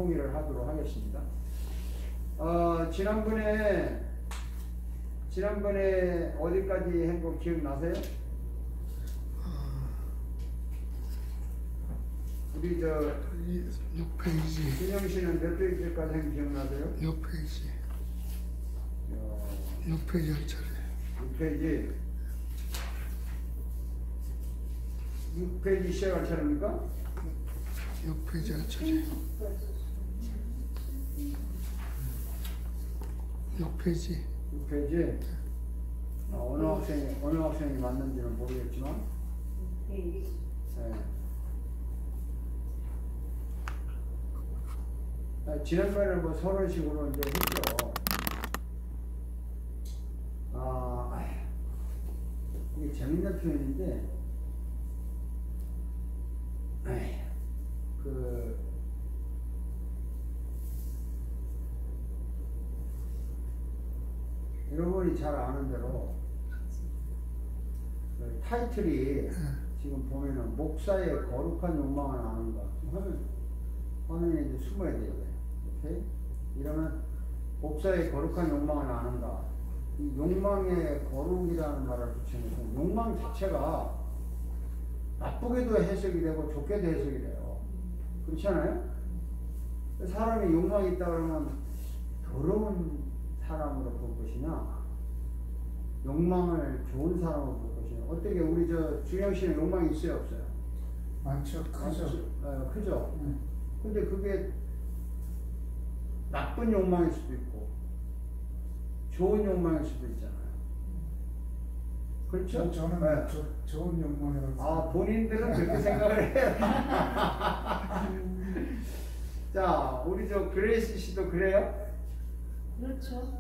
통일을 하도록 하겠습니다. 지난번에 어디까지 한 거 기억나세요? 우리 6페이지. 준영 씨는 몇 페이지까지 한 거 기억나세요? 6페이지. 6페이지 할 차례. 6페이지. 6페이지 시작할 차례입니까? 6페이지 할 차례. 6페이지. 6페이지. 어느 학생이 맞는지는 모르겠지만. 네. 지난번에 뭐 서론식으로 이제 했죠. 이게 재밌는 표현인데, 여러분이 잘 아는 대로, 타이틀이 지금 보면은 목사의 거룩한 욕망을 아는가. 화면에 이제 숨어야 돼요. 오케이? 이러면 목사의 거룩한 욕망을 아는가. 이 욕망의 거룩이라는 말을 붙이면서 욕망 자체가 나쁘게도 해석이 되고 좋게도 해석이 돼요. 그렇지 않아요? 사람이 욕망이 있다 그러면 더러운 사람으로 볼 것이냐, 욕망을 좋은 사람으로 볼 것이냐. 어떻게 우리 준영 씨는 욕망이 있어요, 없어요? 많죠. 크죠. 크죠. 근데 그게 나쁜 욕망일 수도 있고 좋은 욕망일 수도 있잖아요. 그렇죠? 저는 좋은 욕망이라고. 본인들은 그렇게 생각을 해요. 자, 우리 그레이스 씨도 그래요? 그렇죠.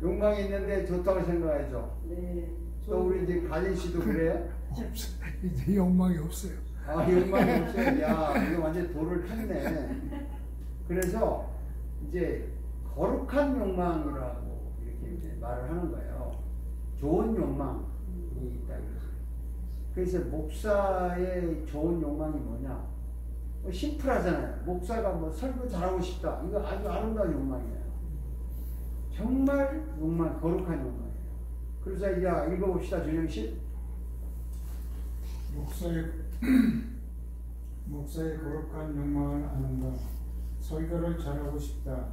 욕망이 있는데 좋다고 생각하죠. 네. 또 우리 이제 가진 씨도 그래요? 이제 욕망이 없어요. 욕망이 없어요. 야, 이거 완전 돌을 탔네. 그래서 이제 거룩한 욕망이라고 이렇게 이제 말을 하는 거예요. 좋은 욕망이 있다 이거죠. 그래서 목사의 좋은 욕망이 뭐냐? 심플하잖아요. 목사가 뭐 설교 잘하고 싶다. 이거 아주 아름다운 욕망이에요. 정말 욕망, 거룩한 욕망이에요. 그래서 이제 읽어봅시다, 준영 씨. 목사의 거룩한 욕망을 아는가. 설교를 잘하고 싶다.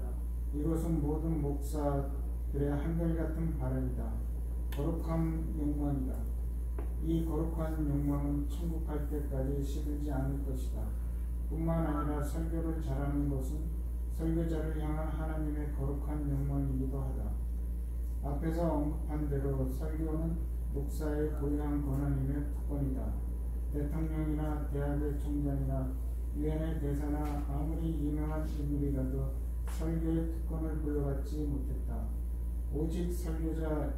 이것은 모든 목사들의 한결같은 바람이다. 거룩한 욕망이다. 이 거룩한 욕망은 천국 갈 때까지 식지 않을 것이다. 뿐만 아니라 설교를 잘하는 것은 설교자를 향한 하나님의 거룩한 욕망이기도 하다. 앞에서 언급한 대로 설교는 목사의 고유한 권한임의 특권이다. 대통령이나 대학의 총장이나 유엔의 대사나 아무리 유명한 인물이라도 설교의 특권을 물려받지 못했다. 오직 설교자,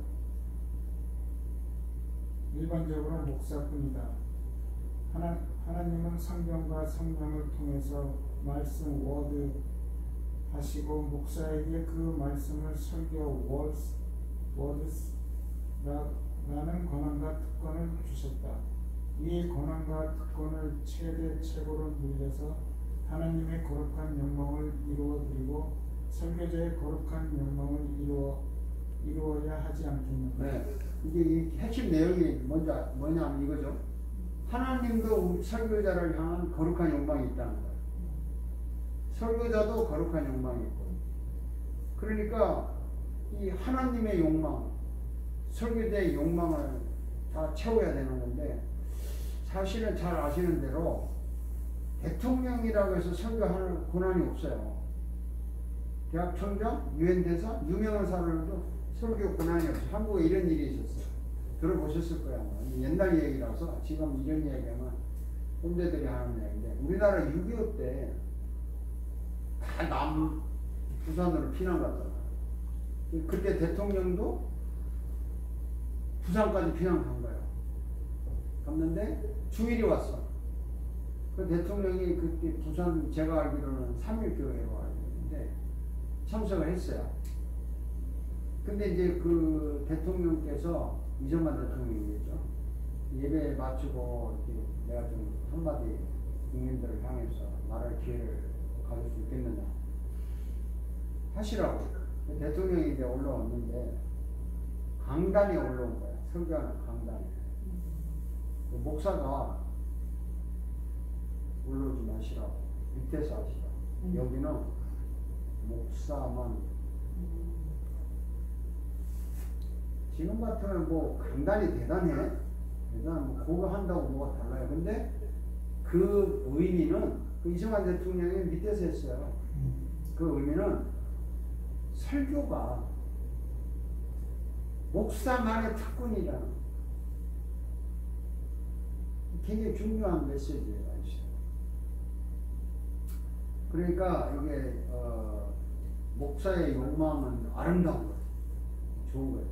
일반적으로 목사뿐이다. 하나님은 성경과 성령을 통해서 말씀 워드 하시고 목사에게 그 말씀을 설교 워드스라는 권한과 특권을 주셨다. 이 권한과 특권을 최고로 누려서 하나님의 거룩한 영광을 이루어드리고 설교자의 거룩한 영광을 이루어야 하지 않겠는가. 네. 이게 이 핵심 내용이 뭐냐면 이거죠. 하나님도 설교자를 향한 거룩한 욕망이 있다는 거예요. 설교자도 거룩한 욕망이 있고. 그러니까 이 하나님의 욕망, 설교자의 욕망을 다 채워야 되는 건데, 사실은 잘 아시는 대로 대통령이라고 해서 설교하는 권한이 없어요. 대학 총장, 유엔 대사, 유명한 사람들도 설교 권한이 없어요. 한국에 이런 일이 있었어요. 들어보셨을 거야. 옛날 얘기라서 지금 이런 얘기하면 꼰대들이 하는 얘기인데, 우리나라 6.25 때 다 부산으로 피난 갔잖아요. 그때 대통령도 부산까지 피난 간 거예요. 갔는데 주일이 왔어. 그 대통령이 그때 부산, 제가 알기로는 3.1교회로 알고 있는데 참석을 했어요. 근데 이제 그 대통령께서, 이정만 대통령이겠죠. 예배 마치고 이렇게 내가 좀 한마디 국민들을 향해서 말할 기회를 가질 수 있겠느냐 하시라고. 대통령이 이제 올라왔는데 강단에 올라온 거야. 설교하는 강단에. 그 목사가 올라오지 마시라고. 밑에서 하시라고. 여기는 목사만. 지금 같으면 뭐 강단이 대단해. 대단 뭐 그거 한다고 뭐가 달라요. 근데 그 의미는 그 이승만 대통령이 밑에서 했어요. 그 의미는 설교가 목사만의 특권이라는 굉장히 중요한 메시지예요. 그러니까 이게 목사의 욕망은 아름다운 거예요. 좋은 거예요.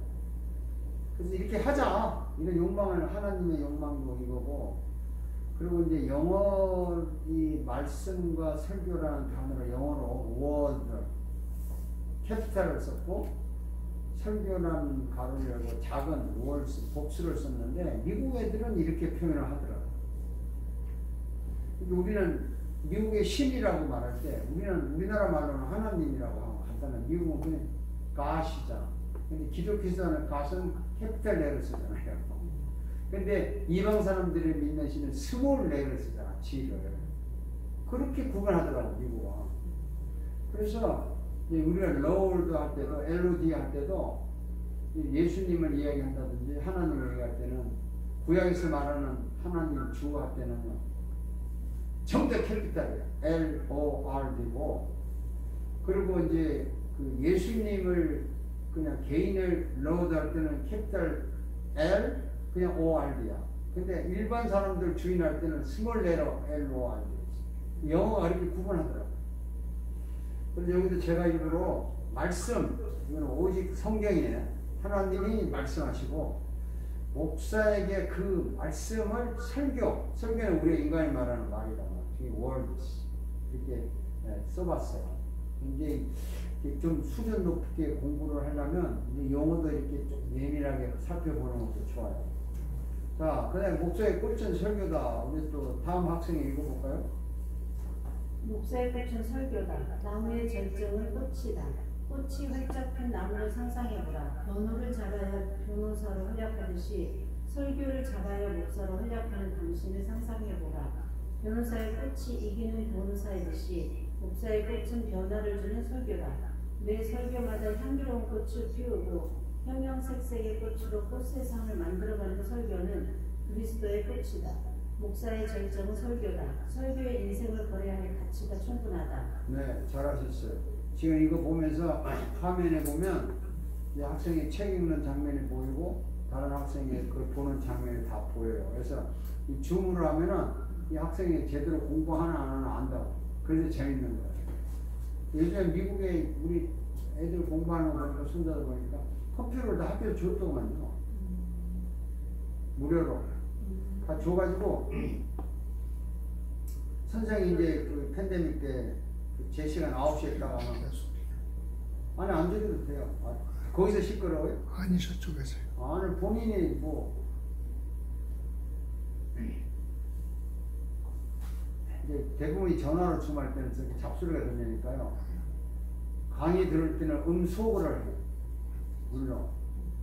그래서 이렇게 하자. 이런 욕망을 하나님의 욕망도 이거고, 그리고 이제 영어 이 말씀과 설교라는 단어를 영어로 word 캐피탈을 썼고, 설교라는 가로를 열고 작은 words 복수를 썼는데 미국 애들은 이렇게 표현을 하더라고요. 우리는 미국의 신이라고 말할 때 우리는 우리나라 말로는 하나님이라고 하고 간단한 미국은 그냥 God이잖아. 근데 기독교에서는 God은 캐피탈 레를 쓰잖아요. 근데 이방 사람들이 믿는 신은 스몰 레를 쓰잖아. G를. 그렇게 구분하더라고 미국은. 그래서 우리가 Lord 할 때도 LOD 할 때도 예수님을 이야기한다든지 하나님을 얘기할 때는 구약에서 말하는 하나님 주 할 때는요 전부 다 캐피탈이에요. LORD고, 그리고 이제 그 예수님을 그냥 개인을 Lord 할 때는 캐피탈 L 그냥 ORD야. 근데 일반 사람들 주인할 때는 스몰 레터 LORD. 영어가 이렇게 구분하더라고요. 그래서 여기도 제가 일부러 말씀, 이건 오직 성경이에요. 하나님이 말씀하시고 목사에게 그 말씀을 설교는 우리 인간이 말하는 말이다. words 이렇게 써봤어요. 이제 좀 수준 높게 공부를 하려면 이제 용어도 이렇게 좀 예민하게 살펴보는 것도 좋아요. 자, 그다음에 목사의 꽃은 설교다. 우리 또 다음 학생이 읽어볼까요? 목사의 꽃은 설교다. 나무의 절정은 꽃이다. 꽃이 활짝 핀 나무를 상상해보라. 변호를 잘하여 변호사로 활약하듯이 설교를 잘하여 목사로 활약하는 당신을 상상해보라. 변호사의 꽃이 이기는 변호사이듯이 목사의 꽃은 변화를 주는 설교다. 매 설교마다 향기로운 꽃을 피우고 형형색색의 꽃으로 꽃세상을 만들어가는 설교는 그리스도의 꽃이다. 목사의 절정은 설교다. 설교의 인생을 거래할 가치가 충분하다. 네, 잘하셨어요. 지금 이거 보면서 화면에 보면 이 학생이 책 읽는 장면이 보이고 다른 학생이 그걸 보는 장면이 다 보여요. 그래서 이 줌으로 하면은 이 학생이 제대로 공부하나 안 하나 안다고. 그래서 재밌는 거예요. 요즘 미국에 우리 애들 공부하는 거 보니까 순자다 보니까 컴퓨터를 다 학교에 줬더만요. 무료로. 다 줘가지고 선생이 이제 그 팬데믹 때 제 시간 9시에 있다가 아니 안 줘도 돼요. 거기서 시끄러워요? 아니 저쪽에서요. 아니 본인이 뭐 이제 대부분이 전화로 주말 때는 저렇게 잡소리가 들리니까요. 강의 들을 때는 음소거를 해요. 물론.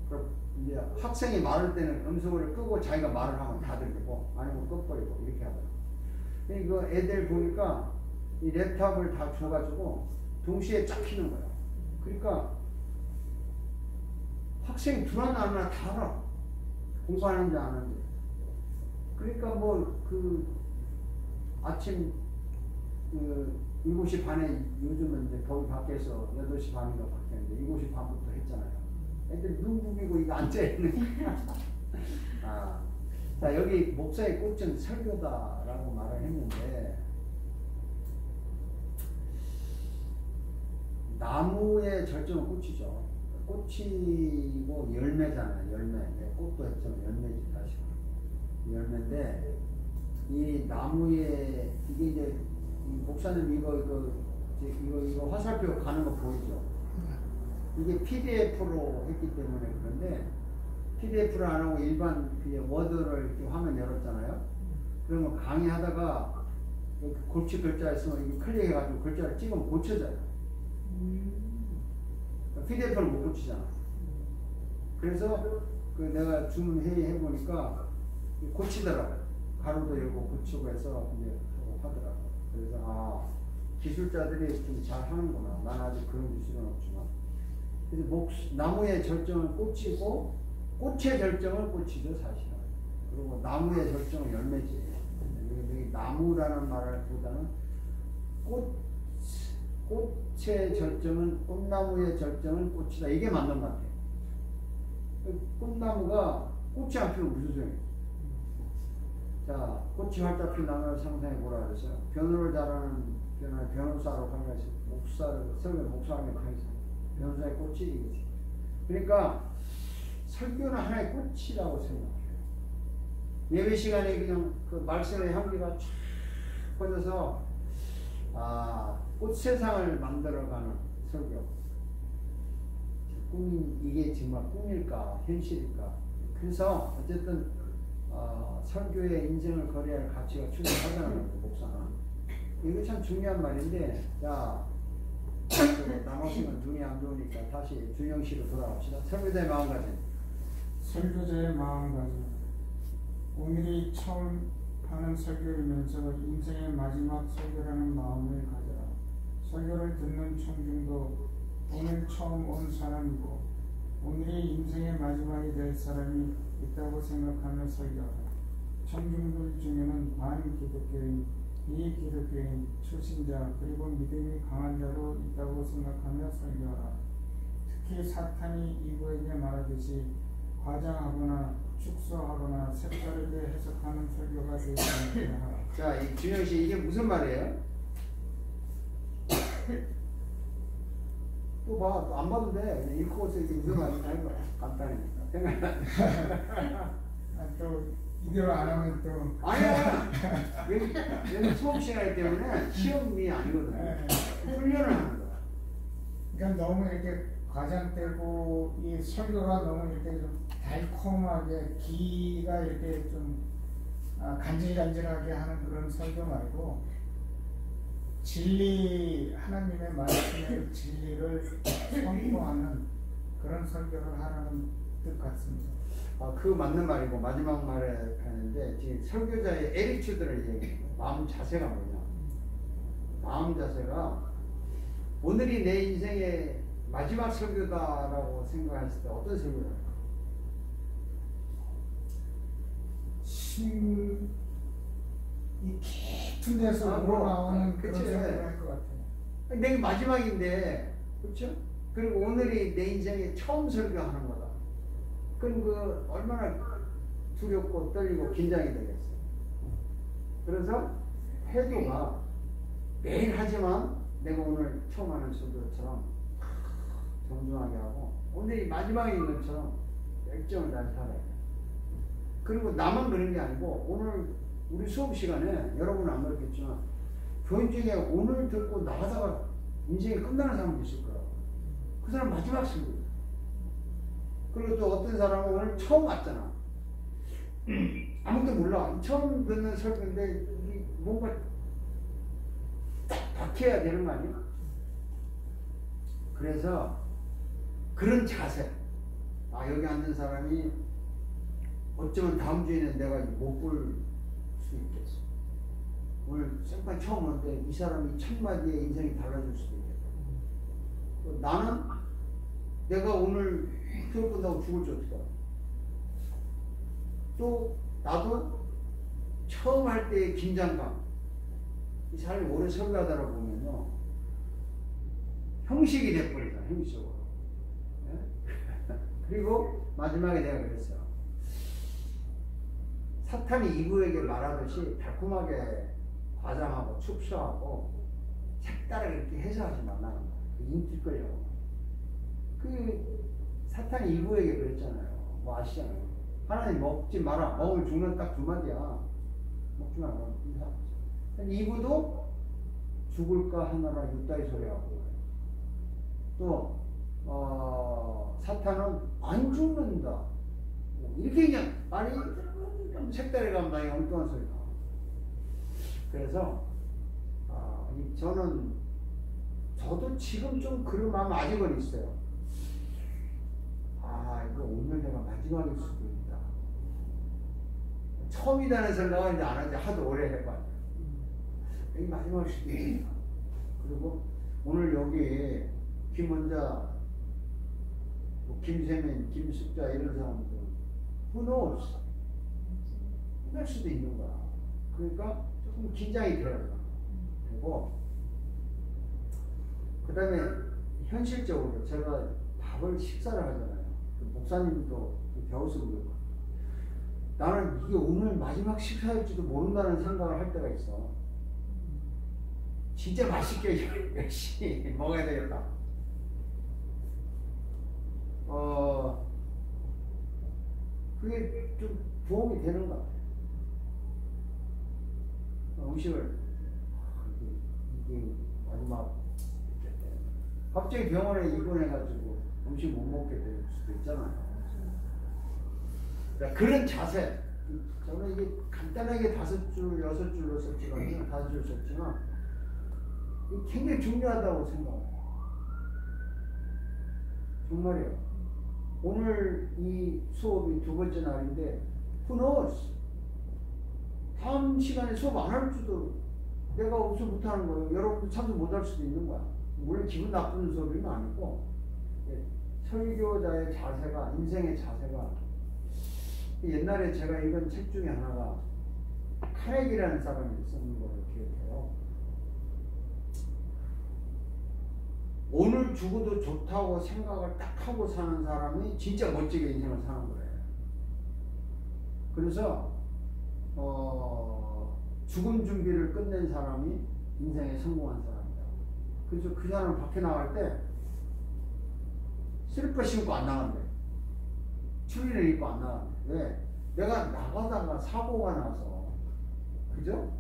그럼 이제 학생이 말할 때는 음소거를 끄고 자기가 말을 하면 다 들리고 아니면 꺼버리고 이렇게 하더라고요. 그 애들 보니까 이 랩탑을 다 줘가지고 동시에 쫙 키는 거야. 그러니까 학생이 불안하나 안 하나 다 알아. 공부하는지 안 하는지. 그러니까 뭐 그 아침 그 7시 반에 요즘은 이제 거기 밖에서 8시 반인가 바뀌었는데 7시 반부터 했잖아요. 애들 눈 부비고 이거 앉아있는. 아, 자 여기 목사의 꽃은 설교다라고 말을 했는데 나무의 절정은 꽃이죠. 꽃이고 열매잖아요. 열매. 꽃도 했지만 열매지 다시. 열매인데 이 나무에 이게 이제 목사님 이거 화살표 가는 거 보이죠? 이게 PDF로 했기 때문에 그런데 PDF를 안 하고 일반 워드를 이렇게 화면 열었잖아요. 그러면 강의하다가 이렇게 고치 글자 있으면 이게 클릭해가지고 글자를 찍으면 고쳐져요. 휴대폰을 못 고치잖아. 그래서 그 내가 주문회의 해보니까 고치더라고요. 가로도 열고 고치고 해서 이제 하더라고요. 그래서 아, 기술자들이 좀 잘 하는구나. 난 아직 그런 기술은 없지만. 그래서 나무의 절정을 꽂히고 꽃의 절정을 꽂히죠, 사실은. 그리고 나무의 절정은 열매지. 여기 나무라는 말을 보다는 꽃의 절정은 꽃나무의 절정은 꽃이다. 이게 맞는 것 같아요. 꽃나무가 꽃이 안 피우면 무슨 소용이에요? 자, 꽃이 활짝 핀 나무를 상상해 보라 그래서 변호를 잘하는 변호사로 가면서 목사하면 가면서 변호사의 꽃이 이거지. 그러니까 설교는 하나의 꽃이라고 생각해요. 예배 시간에 그냥 그 말씀의 향기가 쫙 퍼져서 꽃 세상을 만들어가는 설교. 이게 정말 꿈일까 현실일까. 그래서 어쨌든 설교의 인생을 거래할 가치가 충분하다는 거죠, 목사는. 이거 참 중요한 말인데, 자, 남학생은 눈이 안 좋으니까 다시 준영 씨로 돌아갑시다. 설교자의 마음가짐. 설교자의 마음가짐. 오늘이 처음 하는 설교이면서 인생의 마지막 설교라는 마음을 가져라. 설교를 듣는 청중도 오늘 처음 온 사람이고 오늘이 인생의 마지막이 될 사람이 있다고 생각하며 설교하라. 청중들 중에는 반기독교인, 비기독교인, 초신자 그리고 믿음이 강한 자도 있다고 생각하며 설교하라. 특히 사탄이 이구에게 말하듯이 과장하거나 축소하거나 색다르게 해석하는 설교가 되지 않게 하라. 자, 이 준영 씨 이게 무슨 말이에요? 또 봐, 안 봐도 돼. 그냥 읽고서 이게 무슨 말인지 알고 간단하니까 생각. 또 이대로 안 하면 또 아니야. 여기 수업 시간이기 때문에 시험이 아니거든. 훈련을 하는 거야. 그러니까 너무 이렇게 과장되고 이 설교가 너무 이렇게 좀 달콤하게 기가 이렇게 좀 간질간질하게 하는 그런 설교 말고 진리 하나님의 말씀의 진리를 선포하는 그런 설교를 하라는 뜻 같습니다. 그 맞는 말이고 마지막 말에 하는데 지금 설교자의 에리튜드를 얘기해요. 마음 자세가 뭐냐? 마음 자세가 오늘이 내 인생의 마지막 설교다라고 생각했을 때 어떤 설교를 할까? 이 깊은 데서 우러나오는 그런 그치. 설교를 할 것 같아요. 내게 마지막인데, 그렇죠? 그리고 오늘이 내 인생의 처음 설교하는 거다. 그럼 그 얼마나 두렵고 떨리고 긴장이 되겠어요. 그래서 태도가 매일 하지만 내가 오늘 처음 하는 설교처럼 정중하게 하고 오늘이 마지막인 것처럼 열정을 다해 살아야 돼요. 그리고 나만 그런 게 아니고 오늘 우리 수업 시간에 여러분은 안 그렇겠지만 교인 중에 오늘 듣고 나가다가 인생이 끝나는 사람도 있을 거라고. 그 사람 마지막 설교예요. 그리고 또 어떤 사람은 오늘 처음 왔잖아. 아무도 몰라. 처음 듣는 설교인데 뭔가 딱 박혀야 되는 거 아니야? 그래서 그런 자세. 여기 앉은 사람이 어쩌면 다음 주에는 내가 못 볼 수 있겠어. 오늘 생판 처음 오는데 이 사람이 첫 마디에 인생이 달라질 수도 있겠다. 나는 내가 오늘 수업 끝나고 죽을지 어떡해. 또 나도 처음 할 때의 긴장감, 이 사람이 오래 설교하다 보면요 형식이 돼버리잖아. 형식적으로. 그리고 마지막에 내가 그랬어요. 사탄이 이브에게 말하듯이 달콤하게 과장하고 축소하고 색다르게 이렇게 해석하지 말라는 거야. 인기 끌려고. 사탄이 이브에게 그랬잖아요. 뭐 아시잖아요. 하나님 먹지 마라. 먹으면 죽는 딱 두 마디야. 먹지 마라. 이브도 죽을까 하느라 육다이 소리하고 또 사탄은 안 죽는다. 이렇게 그냥 말이 좀 색다르게 가면 나이 엉뚱한 소리가. 그래서 저도 지금 좀 그런 마음 아직은 있어요. 이거 오늘 내가 마지막일 수도 있다. 처음이라는 생각은 이제 안 하지. 하도 오래 해봐요. 여기 마지막일 수도 있다. 그리고 오늘 여기 김원자, 김세민, 김숙자 이런 사람들 who knows? 끝날 수도 있는 거야. 그러니까 조금 긴장이 돼요. 그리고 그 다음에 현실적으로 제가 밥을 식사를 하잖아요. 목사님도 배워서 그래요. 나는 이게 오늘 마지막 식사일지도 모른다는 생각을 할 때가 있어. 진짜 맛있게 열심히 먹어야 되겠다. 그게 좀 부험이 되는 것 같아요. 음식을 이게 마지막 갑자기 병원에 입원해가지고 음식 못 먹게 될 수도 있잖아요. 그러니까 그런 자세, 저는 이게 간단하게 5줄, 6줄로 썼지만 5줄 썼지만 이게 굉장히 중요하다고 생각해요. 정말이에요. 오늘 이 수업이 2번째 날인데 who knows? 다음 시간에 수업 안 할 수도, 내가 우선 못하는 거예요. 여러분도 참석 못할 수도 있는 거야. 물론 기분 나쁜 수업은 아니고, 설교자의 자세가, 인생의 자세가, 옛날에 제가 읽은 책 중에 하나가 카네기라는 사람이 쓴 걸 기억해요. 오늘 죽어도 좋다고 생각을 딱 하고 사는 사람이 진짜 멋지게 인생을 사는 거예요. 그래서 죽음 준비를 끝낸 사람이 인생에 성공한 사람이다. 그래서 그 사람은 밖에 나갈 때 슬리퍼 신고 안 나간대. 추리닝 입고 안 나간대. 왜? 내가 나가다가 사고가 나서, 그죠?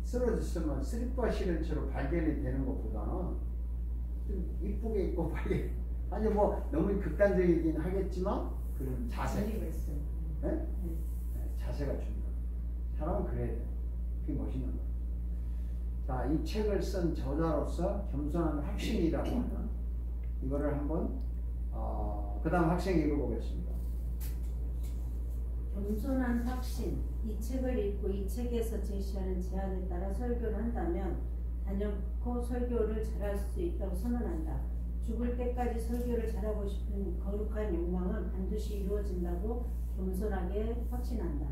쓰러졌으면 슬리퍼 신은 채로 발견이 되는 것보다는 좀 이쁘게 입고 발견. 아니 뭐 너무 극단적이긴 하겠지만 그런 자세. 네? 자세가 중요해요. 사람은 그래야 돼. 그게 멋있는 거예요. 자, 이 책을 쓴 저자로서 겸손한 확신이라고 하는 이거를 한번 그 다음 학생 읽어보겠습니다. 겸손한 확신. 이 책을 읽고 이 책에서 제시하는 제안에 따라 설교를 한다면 단연코 설교를 잘할 수 있다고 선언한다. 죽을 때까지 설교를 잘하고 싶은 거룩한 욕망은 반드시 이루어진다고 겸손하게 확신한다.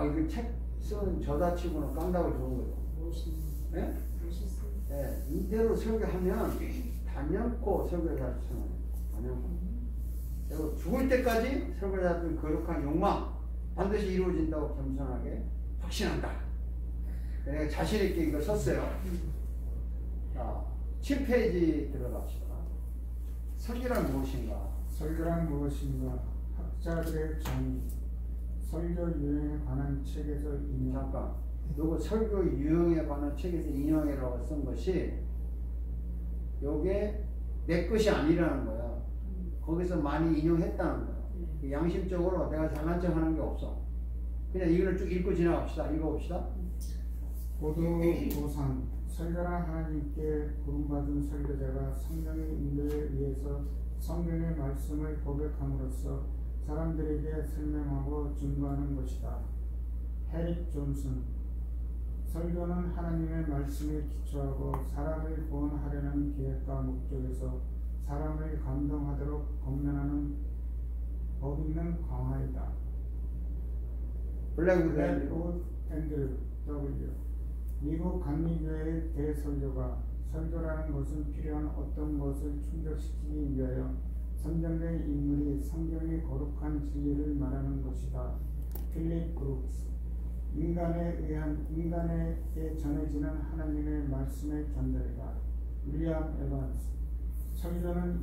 이거 책 쓴 저자치고는 깡다고 좋은 거죠. 멋있습니다. 네? 멋있습니다. 네, 이대로 설교하면 단연코 설교자를 선언해요. 단연코. 그리고 죽을 때까지 설교자들 거룩한 욕망 반드시 이루어진다고 겸손하게 확신한다. 내가 자신 있게 이거 썼어요. 자, 7페이지 들어갑시다. 설교란 무엇인가? 설교란 무엇인가? 학자들의 정의. 설교 유형에 관한 책에서 인용. 잠깐. 요거 설교 유형에 관한 책에서 인용이라고 쓴 것이 요게 내 것이 아니라는 거야. 거기서 많이 인용했다는 거야. 양심적으로 내가 잘난 척 하는 게 없어. 그냥 이걸 쭉 읽고 지나갑시다. 읽어봅시다. 고도고상. 설교란 하나님께 부름받은 설교자가 성령의 인도에 의해서 성경의 말씀을 고백함으로써 사람들에게 설명하고 증거하는 것이다. 해릭 존슨. 설교는 하나님의 말씀에 기초하고 사람을 구원하려는 계획과 목적에서 사람을 감동하도록 권면하는 법 있는 강화이다. 블랙우드 앤드류 W. 미국 감리교회의 대설교가 설교라는 것은 필요한 어떤 것을 충족시키기 위하여 선정된 인물이 성경의 거룩한 진리를 말하는 것이다. 필립 브룩스. 인간에게 전해지는 하나님의 말씀의 전달이다. 윌리엄 에반스. 설교는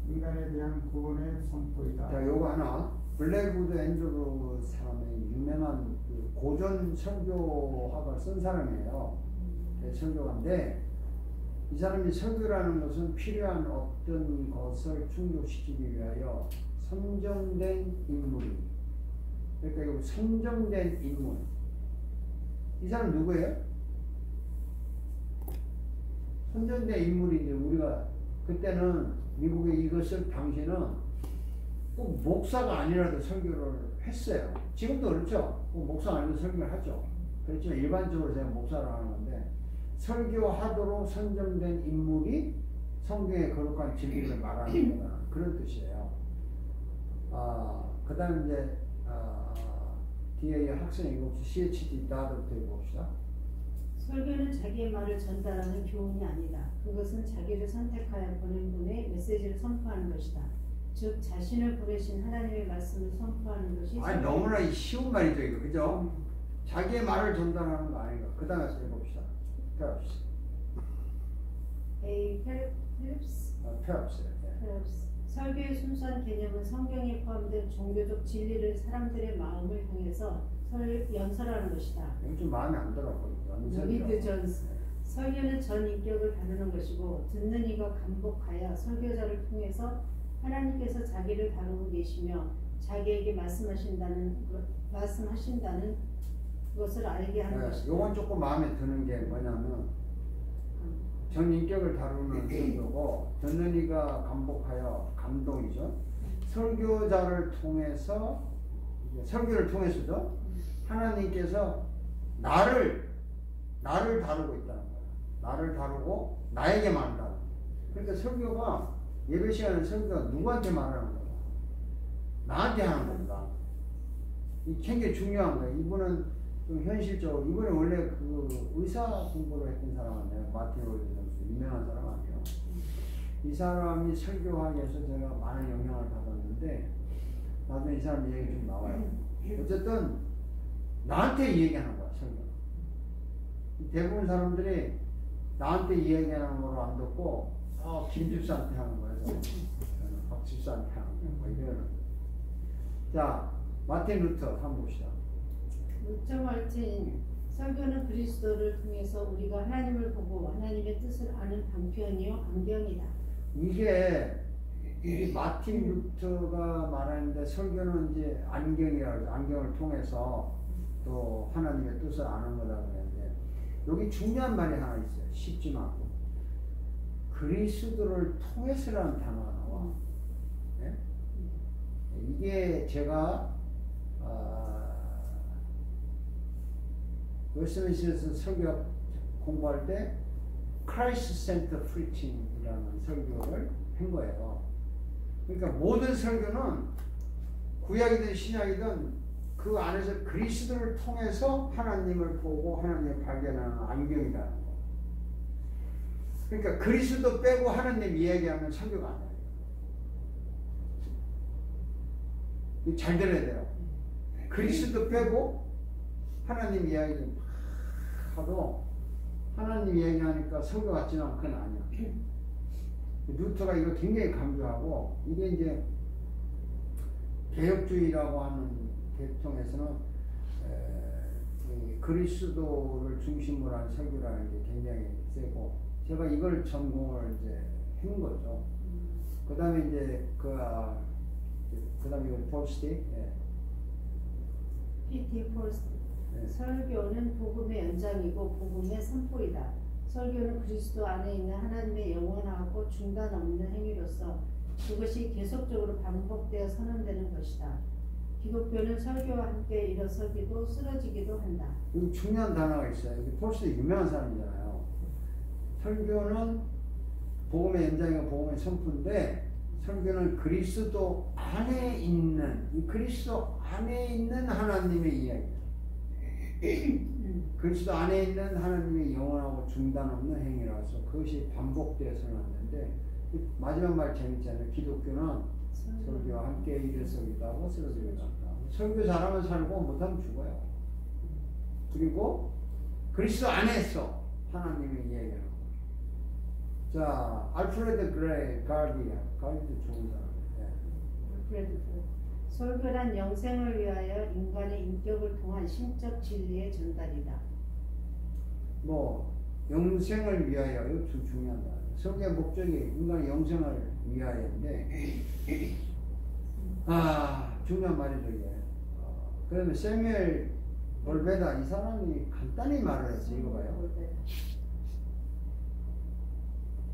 인간에 대한 구원의 선포이다. 자, 요거 하나. 블랙우드 앤드루 사람의 유명한 그 고전 설교학을 쓴 사람이에요. 설교가인데 이 사람이 설교라는 것은 필요한 어떤 것을 충족시키기 위하여 선정된 인물이, 그러니까 이거 선정된 인물, 이 사람 누구예요? 선정된 인물이 이제 우리가 그때는 미국에 이것을 당시에는 꼭 목사가 아니라도 설교를 했어요. 지금도 그렇죠. 꼭 목사가 아니라도 설교를 하죠. 그렇지만 일반적으로 제가 목사를 하는 건데 설교하도록 선정된 인물이 성경의 거룩한 진리를 말하는 거다. 그런 뜻이에요. 그 다음에 이제 뒤에 학생 읽어봅시다. CHD 다들부터 읽어봅시다. 설교는 자기의 말을 전달하는 교훈이 아니다. 그것은 자기를 선택하여 보낸 분의 메시지를 선포하는 것이다. 즉 자신을 보내신 하나님의 말씀을 선포하는 것이 아니 너무나 쉬운 말이죠 이거 그죠? 자기의 말을 전달하는 거 아닌가? 그 다음에 읽어봅시다. 페랍스. A. Phillips. 페랍스. Phillips. 설교의 순수한 개념은 성경에 포함된 종교적 진리를 사람들의 마음을 향해서 연설하는 것이다. 이거 좀 마음에 안 들어. 리드 존스. 설교는 전 인격을 다루는 것이고 듣는 이가 감복하여 설교자를 통해서 하나님께서 자기를 다루고 계시며 자기에게 말씀하신다는 것을 알게 하는 것이다. 요건 조금 마음에 드는 게 뭐냐면 전 인격을 다루는 설교고 듣는 이가 감복하여 감동이죠. 설교자를 통해서 설교를 통해서죠. 하나님께서 나를 다루고 있다는 거예요. 나를 다루고 나에게 말한다는 거예요. 그러니까 설교가 예배 시간에 설교가 누구한테 말하는 거야? 나한테 하는 겁니다. 이 굉장히 중요한 거예요. 이분은 좀 현실적으로 이분은 원래 그 의사 공부를 했던 사람 아니에요. 마틴 로이드 선수 유명한 사람 아니에요. 이 사람이 설교하기 위해서 제가 많은 영향을 받았는데 나중에 이 사람 얘기 좀 나와요. 어쨌든 나한테 얘기하는 거야 설교. 대부분 사람들이 나한테 얘기하는 거로 안 듣고 김 집사한테 하는 거예요. 박 집사한테 하는 거 뭐 이러는. 자 마틴 루터 한번 봅시다. 루터 말틴. 설교는 그리스도를 통해서 우리가 하나님을 보고 하나님의 뜻을 아는 방편이요 안경이다. 이게 마틴 루터가 말하는데 설교는 이제 안경이라고 안경을 통해서 또 하나님의 뜻을 아는 거다 그러는데 여기 중요한 말이 하나 있어요. 쉽지만 그리스도를 통해서라는 단어가 나와. 네? 이게 제가 웨스트민스터에서 설교 공부할 때 Christ Center Preaching이라는 설교를 한 거예요. 그러니까 모든 설교는 구약이든 신약이든 그 안에서 그리스도를 통해서 하나님을 보고 하나님을 발견하는 안경이라는 거. 그러니까 그리스도 빼고 하나님 이야기하면 설교가 안 돼요. 잘 들어야 돼요. 그리스도 빼고 하나님 이야기 하도 하나님 이야기하니까 설교 같지는 않은 건 아니야. 루터가 이거 굉장히 강조하고 이게 이제 개혁주의라고 하는 계통에서는 그리스도를 중심으로 한 설교라는 게 굉장히 세고 제가 이걸 전공을 이제 한 거죠. 그 다음에 이제 그 다음에 이거 폴스티 P.T. 폴스티. 네. 설교는 복음의 연장이고 복음의 선포이다. 설교는 그리스도 안에 있는 하나님의 영원하고 중단 없는 행위로서 그것이 계속적으로 반복되어 선언되는 것이다. 기독교는 설교와 함께 일어서기도 쓰러지기도 한다. 여기 중요한 단어가 있어요. 이게 폴스티 유명한 사람이잖아요. 설교는 복음의 연장이고 복음의 선포인데 설교는 그리스도 안에 있는 이 그리스도 안에 있는 하나님의 이야기예요. 그리스도 안에 있는 하나님의 영원하고 중단 없는 행위라서 그것이 반복되어서 나왔는데 마지막 말 재밌잖아요. 기독교는 설교와 함께 일어서기도 하고 쓰러지기도 한다. 설교 잘하면 살고 못하면 죽어요. 그리고 그리스도 안에서 하나님의 이야기하는 거예요. 자, 알프레드 그레이 가디도 좋은 사람이에요. 설교란 영생을 위하여 인간의 인격을 통한 신적 진리의 전달이다. 뭐 영생을 위하여 이거 좀 중요하다. 설교의 목적이 인간의 영생을 위하여인데 중요한 말이죠 이게. 그다음에 세뮤엘 볼베다 이 사람이 간단히 말을 했어. 이거 봐요.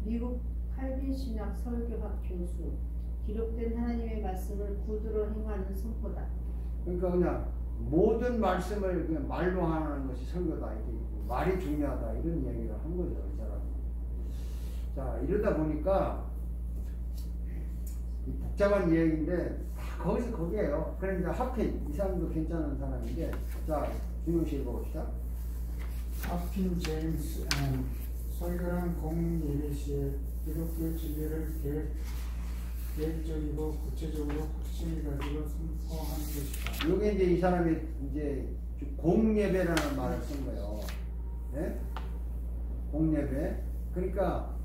미국 칼빈 신학 설교학 교수. 기록된 하나님의 말씀을 구두로 행하는 선포다. 그러니까 그냥 모든 말씀을 그냥 말로 하는 것이 설교다. 이게 말이 중요하다. 이런 이야기를 한 거죠, 이 사람이. 자, 이러다 보니까 복잡한 이야기인데 다 거기서 거기에요. 그런데 하필 이 사람도 괜찮은 사람인데, 자, 김용 씨 읽어봅시다. 하핀 제임스 앤 설교란 공예배 시에 기독교 진리를 계획적이고 구체적으로 확신을 가지고 선포하는 것이다. 요게 이제 이 사람이 이제 공예배라는 말을 쓴 거예요. 네? 공예배. 그러니까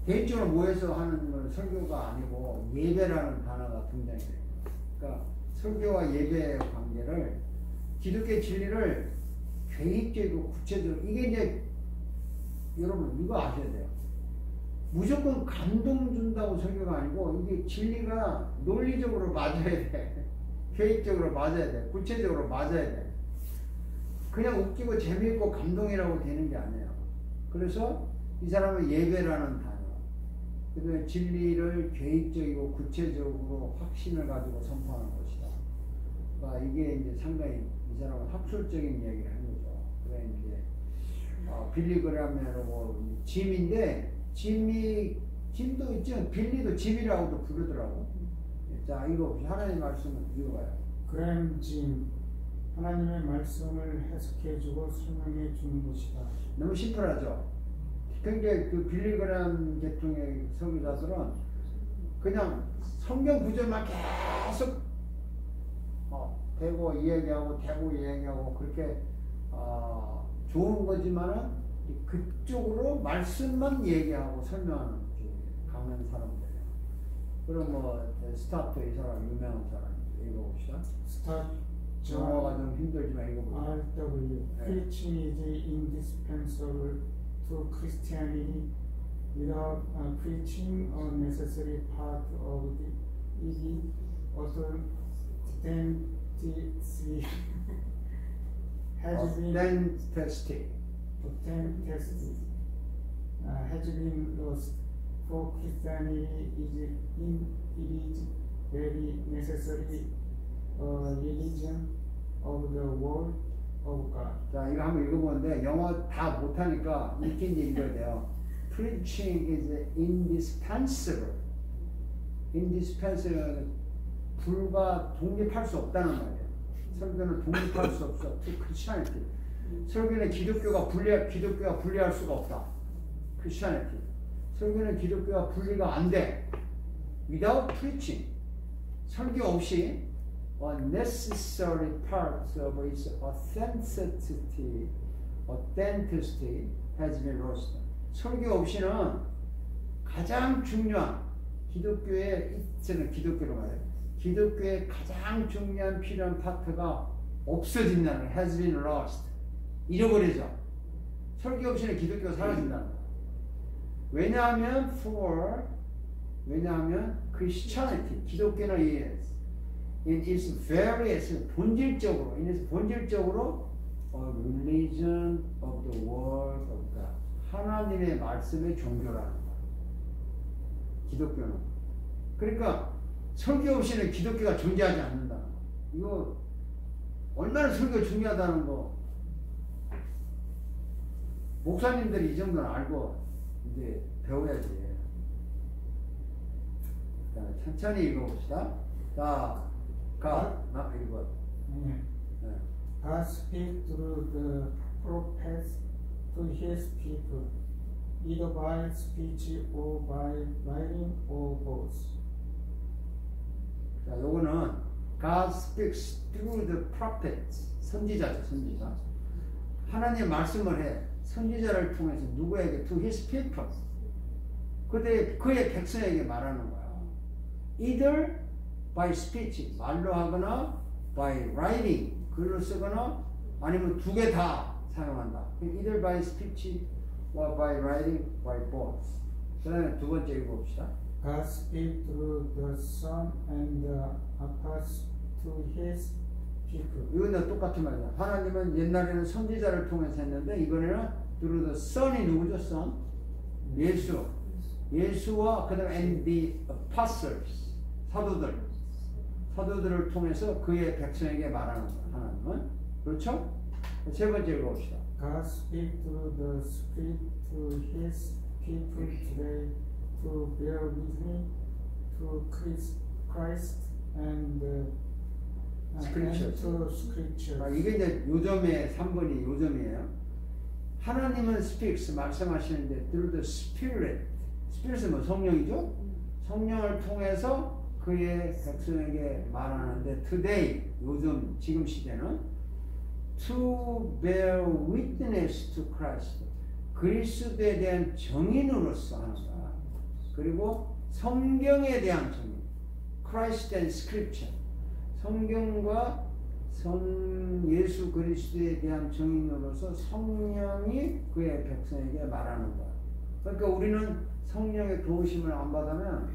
개인적으로 모여서 하는 건 설교가 아니고 예배라는 단어가 등장이 돼요. 그러니까 설교와 예배의 관계를, 기독교의 진리를 계획적이고 구체적으로, 이게 이제 여러분 이거 아셔야 돼요. 무조건 감동 준다고 설교가 아니고 이게 진리가 논리적으로 맞아야 돼. 계획적으로 맞아야 돼. 구체적으로 맞아야 돼. 그냥 웃기고 재미있고 감동이라고 되는 게 아니에요. 그래서 이 사람은 예배라는 단어, 그다음에 진리를 계획적이고 구체적으로 확신을 가지고 선포하는 것이다. 그러니까 이게 이제 상당히 이 사람은 학술적인 이야기를 하는 거죠. 그래 이제 빌리그램이라고 짐인데, 짐도 있죠. 빌리도 짐이라고도 부르더라고. 자, 이거 하나님의 말씀을 읽어봐요. 그램 짐, 하나님의 말씀을 해석해주고 설명해 주는 것이다. 너무 심플하죠. 굉장히 그 빌리그램 계통의 설교자들은 그냥 성경 구절만 계속 대고 이야기하고 그렇게 좋은 거지만은 그쪽으로 말씀만 얘기하고 설명하는 쪽에 강한 사람들이에요. 그럼 뭐 스타트, 이 사람 유명한 사람 읽어봅시다. 스타트 영어가 좀 힘들지만 읽어봅시다. R.W. 네. Preaching is indispensable to Christianity. Without preaching, a necessary part of the authenticity has been lost. For Christianity it is very necessary religion of the word of God. 자, 이거 한번 읽어보는데 영어 다 못하니까 읽긴 읽어야 돼요. Preaching is indispensable. indispensable 불과 독립할 수 없다는 말이에요. 설교는 독립할 수 없어. To Christianity. 설교는 기독교가 분리할 수가 없다. Christianity. 설교는 기독교가 분리가 안 돼. Without preaching. 설교 없이 a necessary part of its authenticity has been lost. 설교 없이는 가장 중요한 기독교의 기독교로 말해요. 기독교의 가장 중요한 필요한 파트가 없어진다는 거예요. has been lost. 잃어버리죠. 설교 없이는 기독교가 사라진다는 거예요. 왜냐하면 Christianity, 기독교는 in its very essence, 본질적으로 a religion of the word of God. 하나님의 말씀의 종교라는 거예요. 기독교는. 그러니까 설교 없이는 기독교가 존재하지 않는다는 거. 이거 얼마나 설교 중요하다는 거. 목사님들이 이 정도는 알고 이제 배워야지. 자, 천천히 읽어봅시다. 자, 읽어. 네. God speaks through the prophets to his people, either by speech or by writing or both. 자, 요거는 God speaks through the prophets. 선지자죠, 선지자. 하나님 말씀을 해. 선지자를 통해서 누구에게? To his people. 그의 백성에게 말하는 거야. Either by speech, 말로 하거나 by writing, 글로 쓰거나 아니면 두 개 다 사용한다. Either by speech or by writing, by both. 그 다음에 두 번째 읽어봅시다. God speaks through the Son and the apostles to his people. 이거는 똑같은 말이야. 하나님은 옛날에는 선지자를 통해서 했는데 이번에는 through the Son이 누구죠? Son? 예수. 예수와 그다음 and the apostles 사도들을 통해서 그의 백성에게 말하는 거야. 하나님은 그렇죠? 세 번째 읽어봅시다. God speaks through the Spirit to His people today to bear witness to Christ and Scriptures. to Scriptures. 이게 이제 요점의 3번이 요점이에요. 하나님은 speaks 말씀하시는데 through the Spirit. Spirit은 뭐 성령이죠? 성령을 통해서 그의 백성에게 말하는데 today 요즘 지금 시대는 to bear witness to Christ. 그리스도에 대한 정인으로서 하는 거야. 그리고 성경에 대한 정인. Christ and Scripture. 성경과 예수 그리스도에 대한 정인으로서 성령이 그의 백성에게 말하는 거야. 그러니까 우리는 성령의 도우심을 안 받으면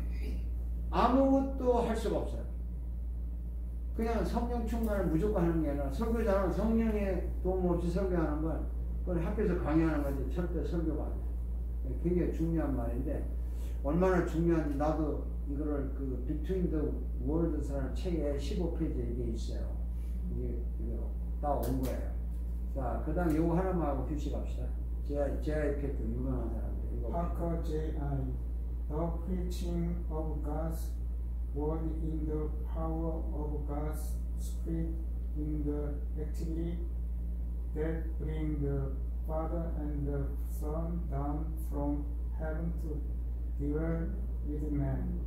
아무것도 할 수가 없어요. 그냥 성령 충만을 무조건 하는 게 아니라 설교자는 성령의 도움 없이 설교하는 건 그건 학교에서 강의하는 거지 절대 설교가 아니에요. 굉장히 중요한 말인데 얼마나 중요한지 나도 이거를 그 Between the Worlds라는 책에 15페이지에 이게 있어요. 이거 다 온 거예요. 자, 그 다음 요거 하나만 하고 휴식합시다. J.I. Packer 유명한 사람인데 이거 Parker J.I. The preaching of God's word in the power of God's Spirit in the activity that bring the Father and the Son down from heaven to dwell with man.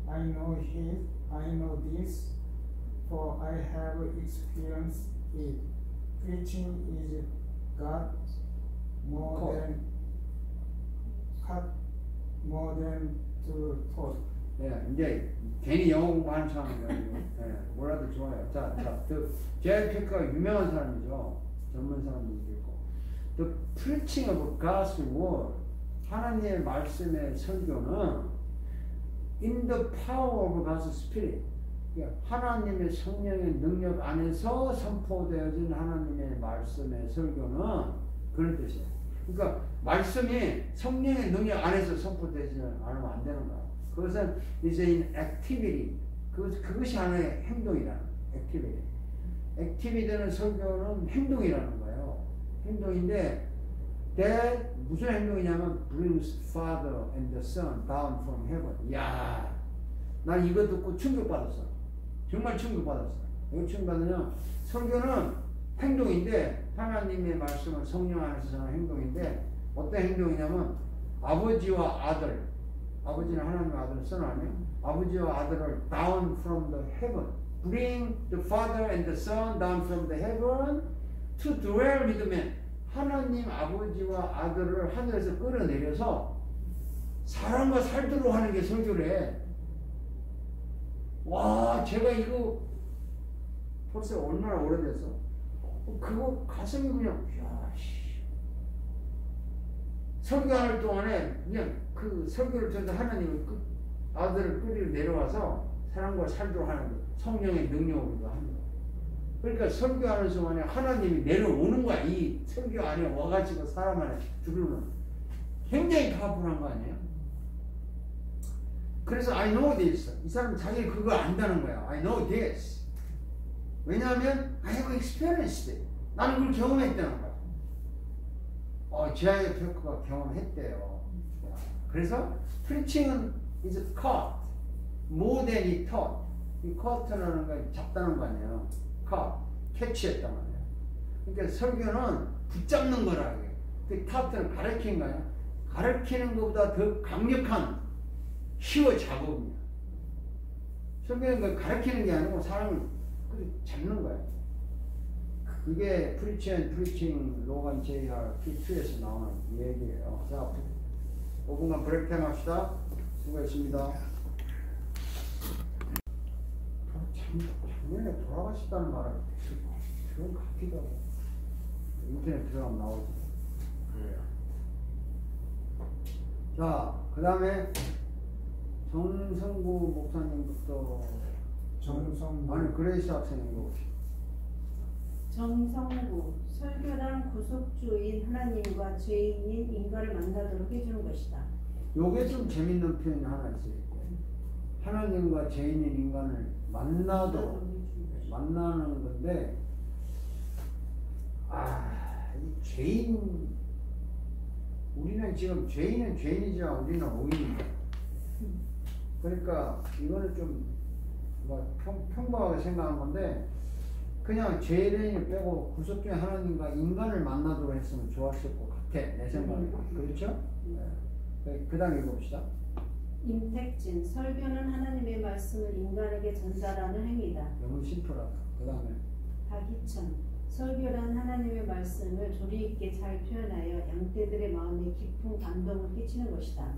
I know this, for I have experienced it. Preaching is God more than to taught. 예, 이제 괜히 영어 공부하는 척 하는 거예요. 예, 뭐라도 좋아요. 자, J.I. Packer가 유명한 사람이죠. 전문 사람도 있고. The preaching of God's word, 하나님의 말씀의 설교는 in the power of God's Spirit, 하나님의 성령의 능력 안에서 선포되어진 하나님의 말씀의 설교는 그런 뜻이에요. 그러니까 말씀이 성령의 능력 안에서 선포되지 않으면 안 되는 거야. 그것은 이제 in activity, 그것이 하나의 행동이라는 activity. activity는 설교는 행동이라는 거예요. 행동인데 that 무슨 행동이냐면 brings Father and the Son down from heaven. 야, 난 이거 듣고 충격받았어. 정말 충격받았어. 왜 충격받느냐? 설교는 행동인데 하나님의 말씀을 성령 안에서 하는 행동인데 어떤 행동이냐면 아버지와 아들, 아버지는 하나님의 아들을 선 아니에요? 아버지와 아들을 down from the heaven, bring the Father and the Son down from the heaven to dwell with men. 하나님 아버지와 아들을 하늘에서 끌어내려서 사람과 살도록 하는 게 설교래. 와, 제가 이거 벌써 얼마나 오래됐어. 그거 가슴이 그냥 야, 씨. 설교하는 동안에 그냥 그 설교를 통해서 하나님을 아들을 끌어 내려와서 사람과 살도록 하는 거. 성령의 능력으로 하는 거. 그러니까 설교하는 동안에 하나님이 내려오는 거야. 이 설교 안에 와가지고 사람 안에 들어오는. 굉장히 파워풀한 거 아니에요? 그래서 I know this. 이 사람은 자기 그거 안다는 거야. I know this. 왜냐하면 I have experienced it. 나는 그걸 경험했다는 거야. J.I. Packer가 경험했대요. 그래서 preaching은 is caught more than he taught. 이 caught라는 거 잡다는 거 아니에요. caught, 캐치했단 말이에요. 그러니까 설교는 붙잡는 거라. 그 taught는 가르치는 거 아니에요. 가르치는 것보다 더 강력한 휘어 작업이야. 설교는 그 가르치는 게 아니고 사람을 잡는 거야. 그게 Preach and Preaching 로건 JR P2에서 나오는 얘기예요. 자, 5분간 브레이크 타임 합시다. 수고했습니다. 작년에 돌아가셨다는 말을 그런 것 같기도 하고 인터넷 들어가면 나오지. 그래요. 자, 그 다음에 정성구 목사님부터 아니 그레이스 학생 읽어봅시다. 정성구, 설교란 구속주인 하나님과 죄인인 인간을 만나도록 해주는 것이다. 요게 좀 재밌는 표현이 하나 있어요. 하나님과 죄인인 인간을 만나는 건데, 이 죄인, 우리는 지금 죄인은 죄인이지만 우리는 의인이다. 그러니까 이거는 좀 평범하게 생각한 건데, 그냥 죄인을 빼고 구속 중에 하나님과 인간을 만나도록 했으면 좋았을 것 같아, 내 생각에. 그렇죠? 네. 그 다음 읽어봅시다. 임택진, 설교는 하나님의 말씀을 인간에게 전달하는 행위다. 너무 심플하다. 그 다음에 박이천, 설교란 하나님의 말씀을 조리 있게 잘 표현하여 양떼들의 마음에 깊은 감동을 끼치는 것이다.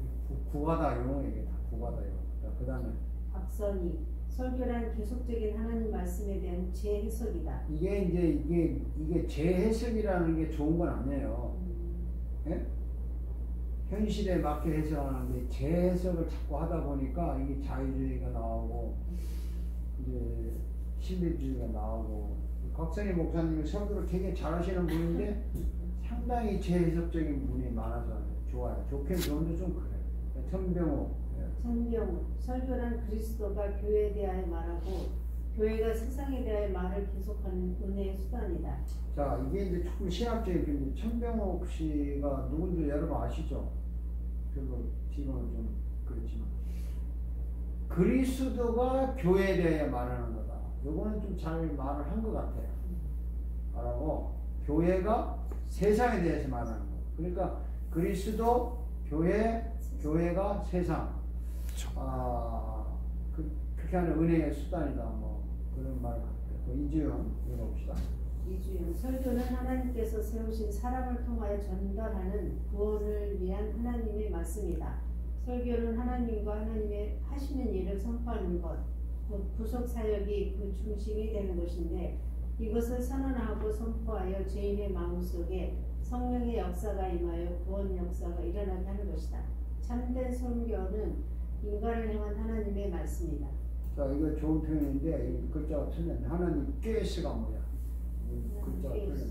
구가다 용어이다. 구가다 용어. 그 다음에 박선희, 설교란 계속적인 하나님 말씀에 대한 재해석이다. 이게 재해석이라는 게 좋은 건 아니에요. 예? 현실에 맞게 해석하는데 재해석을 자꾸 하다 보니까 이게 자유주의가 나오고 이제 신비주의가 나오고, 곽선희 목사님이 설교를 되게 잘하시는 분인데 상당히 재해석적인 분이 많아서 좋아요. 좋긴 좋은데 좀 그래요. 천병호. 천병호, 설교란 그리스도가 교회에 대하여 말하고 교회가 세상에 대하여 말을 계속하는 은혜의 수단이다. 자, 이게 이제 조금 신학적인 표현인데, 천병호 씨가 누군지 여러분 아시죠? 별로 지금은 좀 그렇지만 그리스도가 교회에 대해 말하는 거다. 요거는 좀 잘 말을 한 것 같아요. 말하고 교회가 세상에 대해서 말하는 거. 그러니까 그리스도, 교회가 세상. 그렇게 하는 은혜의 수단이다. 뭐 그런 말 같아요. 이주영 읽어봅시다. 이주영, 설교는 하나님께서 세우신 사람을 통하여 전달하는 구원을 위한 하나님의 말씀이다. 설교는 하나님과 하나님의 하시는 일을 선포하는 것, 곧 구속 사역이 그 중심이 되는 것인데, 이것을 선언하고 선포하여 죄인의 마음속에 성령의 역사가 임하여 구원 역사가 일어나게 하는 것이다. 참된 설교는 인간을 향한 하나님의 말씀이다. 자, 이거 좋은 표현인데 이 글자가 틀렸네. 하나님 께스가 뭐야? 글자가 틀렸네.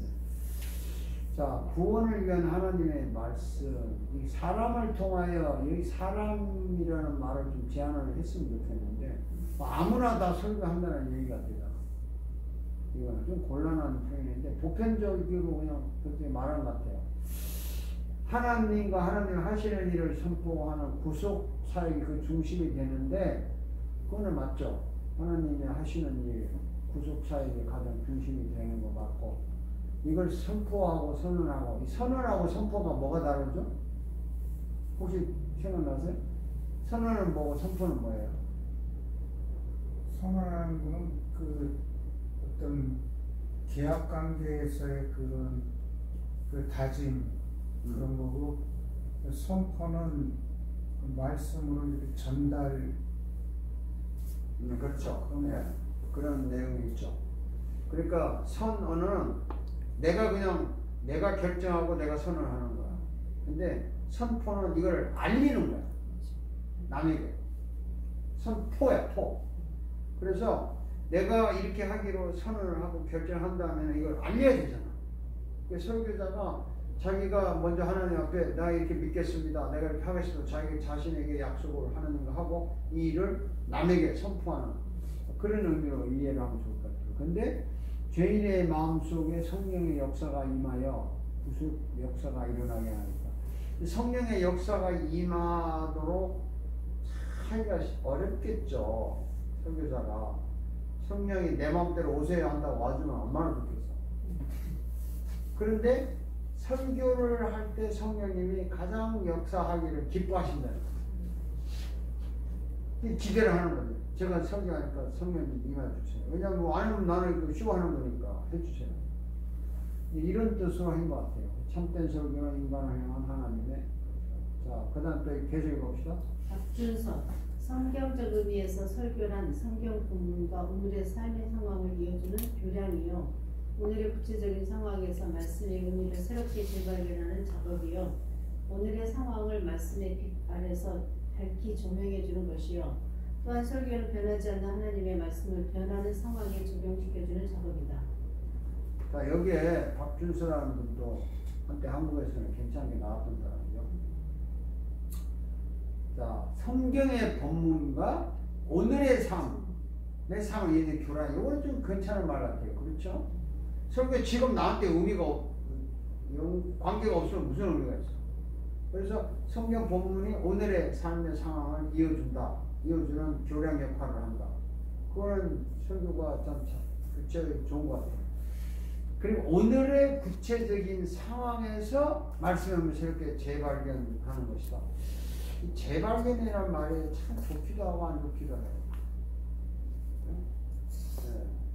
자, 구원을 위한 하나님의 말씀. 이 사람을 통하여, 여기 사람이라는 말을 좀 제안을 했으면 좋겠는데, 아무나 다 설교한다는 얘기가 되잖아. 이거는 좀 곤란한 표현인데 보편적으로 그냥 그렇게 말한 것 같아요. 하나님과 하나님 하시는 일을 선포하는 구속 사역이 그 중심이 되는데, 그거는 맞죠. 하나님이 하시는 일, 구속 사역이 가장 중심이 되는 것 같고, 이걸 선포하고 선언하고, 이 선언하고 선포가 뭐가 다르죠? 혹시 생각나세요? 선언은 뭐고 선포는 뭐예요? 선언하는 거는 그 어떤 계약 관계에서의 그런 그 다짐 그런 거고, 선포는 그 말씀으로 이렇게 전달. 그렇죠. 네. 그런 내용이 있죠. 그러니까 선언은 내가 결정하고 내가 선언하는 거야. 근데 선포는 이걸 알리는 거야. 남에게. 선포야, 포. 그래서 내가 이렇게 하기로 선언을 하고 결정한 다음에는 이걸 알려야 되잖아. 설교자가 자기가 먼저 하나님 앞에 나 이렇게 믿겠습니다, 내가 이렇게 하겠습니다, 자기 자신에게 약속을 하나님과 하고 이 일을 남에게 선포하는 그런 의미로 이해를 하면 좋을 것 같아요. 근데 죄인의 마음속에 성령의 역사가 임하여 구속 역사가 일어나게 하니까, 성령의 역사가 임하도록 하기가 어렵겠죠. 설교자가 성령이 내 마음대로 오세요 한다고 와주면 얼마나 좋겠어. 그런데 설교를 할 때 성령님이 가장 역사하기를 기뻐하신다는 거예요. 기대를 하는 거죠. 제가 설교하니까 성령님 임해주세요. 왜냐하면 뭐 안 하면 나는 쉬워하는 거니까 해주세요. 이런 뜻으로 한 것 같아요. 참된 설교는 인간을 향한 하나님의. 자, 그 다음 또 계속 읽어봅시다. 박준석, 성경적 의미에서 설교란 성경 본문과 오늘의 삶의 상황을 이어주는 교량이요, 오늘의 구체적인 상황에서 말씀의 의미를 새롭게 재발견하는 작업이요, 오늘의 상황을 말씀의 빛 아래서 밝히 조명해 주는 것이요, 또한 설교는 변하지 않는 하나님의 말씀을 변하는 상황에 적용시켜주는 작업이다. 자, 여기에 박준서라는 분도 한때 한국에서는 괜찮게 나왔던 사람이죠. 성경의 본문과 오늘의 삶의 삶을 얘네 교란. 이건 좀 괜찮은 말 같아요. 그렇죠? 설교 지금 나한테 관계가 없으면 무슨 의미가 있어? 그래서 성경 본문이 오늘의 삶의 상황을 이어주는 교량 역할을 한다. 그거는 설교가 참 좋은 것 같아요. 그리고 오늘의 구체적인 상황에서 말씀을 새롭게 재발견하는 것이다. 이 재발견이라는 말이 참 좋기도 하고 안 좋기도 해요. 네.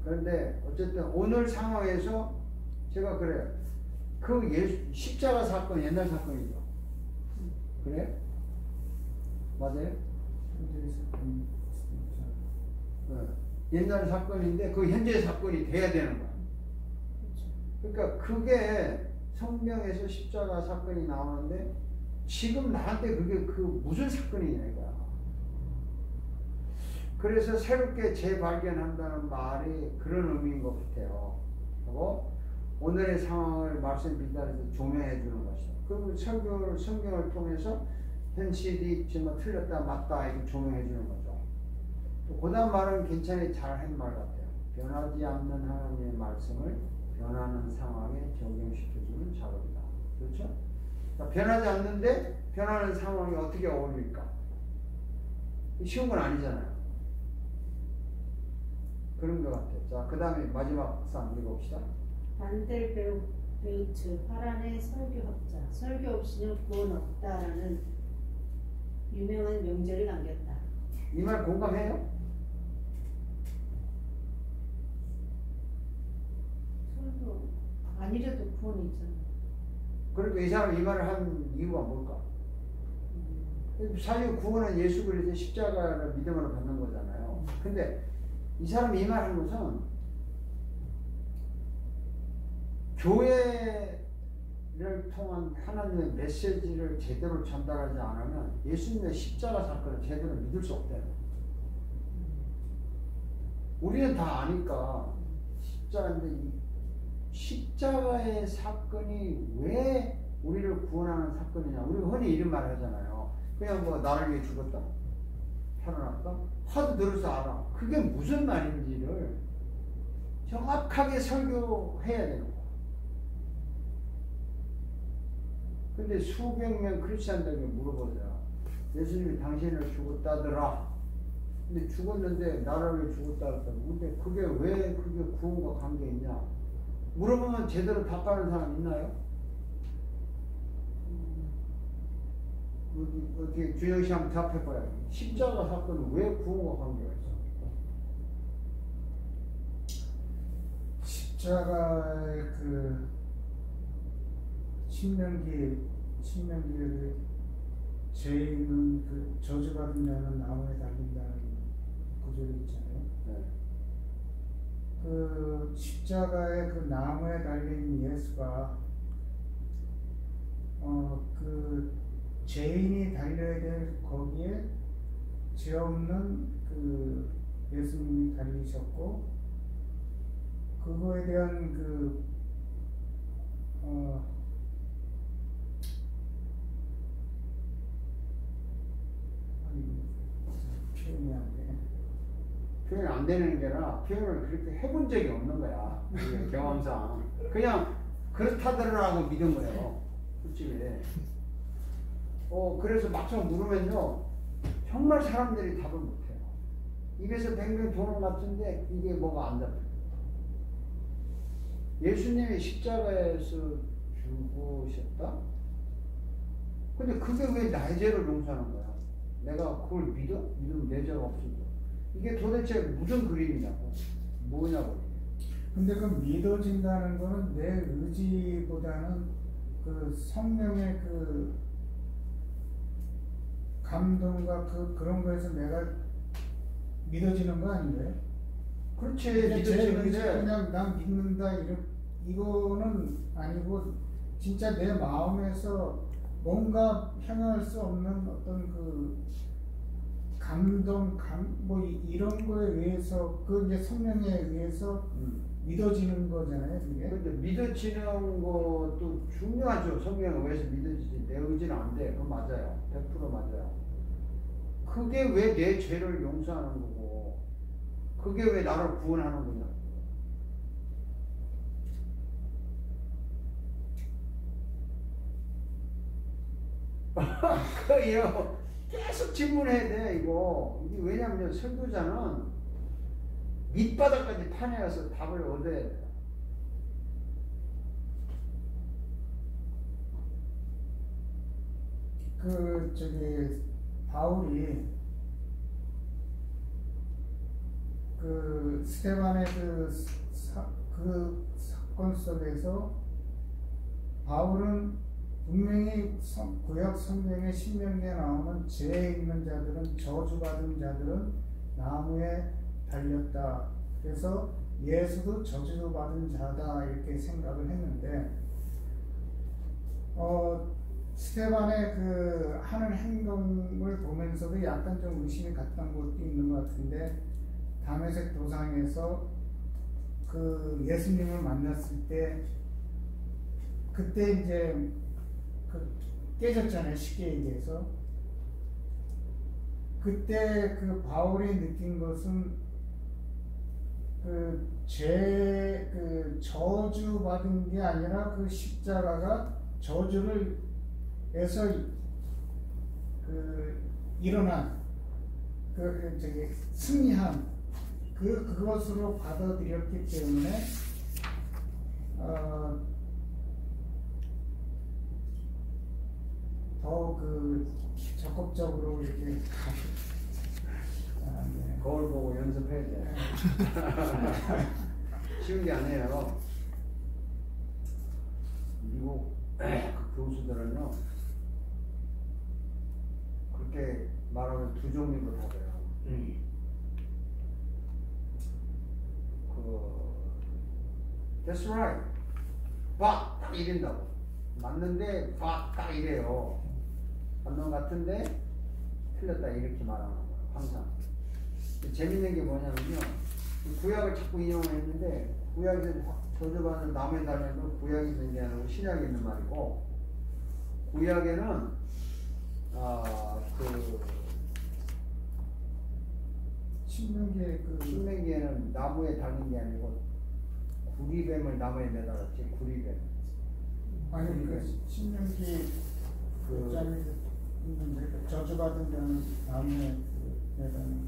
그런데 어쨌든 오늘 상황에서 제가 그래요. 그 십자가 사건 옛날 사건이죠. 그래? 맞아요? 네. 옛날 사건인데 그 현재 사건이 돼야 되는 거야. 그러니까 그게 성경에서 십자가 사건이 나오는데 지금 나한테 그게 무슨 사건이냐 이거야. 그래서 새롭게 재발견한다는 말이 그런 의미인 것 같아요. 그리고 오늘의 상황을 말씀 비단에서 조명해 주는 것이다. 그리고 성경을 통해서 현실이 정말 틀렸다 맞다 이렇게 조명해 주는 거죠. 또 그다음 말은 괜찮이 잘 한 말 같아요. 변하지 않는 하나님의 말씀을 변하는 상황에 적용시켜주는 작업이다. 그렇죠? 그러니까 변하지 않는데 변하는 상황이 어떻게 어울릴까? 쉬운 건 아니잖아요. 그런 것 같아요. 자, 그 다음에 마지막 상 읽어봅시다. 반델베우트 파란의 설교학자. 설교 없이는 구원 없다라는 유명한 명절을 남겼다. 이 말 공감해요? 설교 아니래도 구원이 있잖아. 그리고 이 사람이 이 말을 한 이유가 뭘까? 사실 구원은 예수 그리스도의 십자가를 믿음으로 받는 거잖아요. 근데 이 사람이 이 말 한 것은 교회를 통한 하나님의 메시지를 제대로 전달하지 않으면 예수님의 십자가 사건을 제대로 믿을 수 없대요. 우리는 다 아니까 십자가인데 이 십자가의 사건이 왜 우리를 구원하는 사건이냐. 우리가 흔히 이런 말 하잖아요. 그냥 뭐 나를 위해 죽었다? 살아났다? 화도 들어서 알아. 그게 무슨 말인지를 정확하게 설교해야 되는 거야. 근데 수백 명 크리스찬들에게 물어보세요. 예수님이 당신을 죽었다더라. 근데 죽었는데 나를 위해 죽었다더라. 근데 그게 왜 그게 구원과 관계 있냐? 물어보면 제대로 답하는 사람 있나요? 어떻게 주영 씨 한번 답해봐요. 십자가 사건은 왜 구원과 관계가 있어? 십자가의 그 신명기를 죄인은 그 저주받은 자는 나무에 달린다는 구절이 있잖아요. 네. 그 십자가의 그 나무에 달린 예수가 그 죄인이 달려야 될 거기에 죄 없는 그 예수님이 달리셨고 그거에 대한 표현이 안 돼. 표현이 안 되는 게 아니라 표현을 그렇게 해본 적이 없는 거야. 경험상. 그냥 그렇다더라고 믿은 거예요. 솔직히. 그래서 막상 물으면요. 정말 사람들이 답을 못해요. 입에서 뱅뱅 도는 것 같은데 이게 뭐가 안 잡혀요. 예수님이 십자가에서 죽으셨다? 근데 그게 왜 나의 죄를 용서하는 거야? 내가 그걸 믿어? 믿으면 내 죄가 없어져. 이게 도대체 무슨 그림이냐고. 뭐냐고. 근데 그 믿어진다는 거는 내 의지보다는 그 성령의 그 감동과 그런 거에서 내가 믿어지는 거 아닌가요? 그렇지. 믿어지는데 그냥 난 믿는다 이거는 아니고 진짜 내 마음에서 뭔가 평행할 수 없는 어떤 그 감동, 뭐 이런 거에 의해서 그 이제 성령에 의해서 믿어지는 거잖아요, 이게. 근데 믿어지는 것도 중요하죠. 성령에 의해서 믿어지지. 내 의지는 안 돼. 그건 맞아요. 100% 맞아요. 그게 왜 내 죄를 용서하는 거고, 그게 왜 나를 구원하는 거냐. 그래요. 계속 질문해야 돼, 이거. 이게 왜냐면 설교자는 밑바닥까지 파내어서 답을 얻어야 돼. 바울이 스데반의 그 사건 속에서 바울은 분명히 구약 성경의 신명기에 나오는 죄 있는 자들은, 저주받은 자들은 나무에 달렸다. 그래서 예수도 저주도 받은 자다 이렇게 생각을 했는데, 스데반의 하는 행동을 보면서도 약간 좀 의심이 갔던 것도 있는 것 같은데, 다메섹 도상에서 예수님을 만났을 때, 그때 이제 깨졌잖아요, 쉽게 얘기해서. 그때 바울이 느낀 것은 저주받은 게 아니라 십자가가 저주를 해서 일어난 승리한 그것으로 받아들였기 때문에 더 적극적으로 이렇게 네. 거울 보고 연습해야 돼. 쉬운 게 아니에요. 미국 교수들은요, 그렇게 말하면 두 종류로 다져요. That's right. 딱 이른다고. 맞는데 딱 이래요. 맞는 것 같은데 틀렸다 이렇게 말하는 거예요. 항상. 재밌는 게 뭐냐면요, 구약을 자꾸 인용을 했는데, 구약에서 저주받는 나무에 달려는 구약이 있는 게 아니고 신약에 있는 말이고, 구약에는 신명기에는 나무에 달린 게 아니고 구리뱀을 나무에 매달았지. 구리뱀. 아니 신명기 저주받은 자는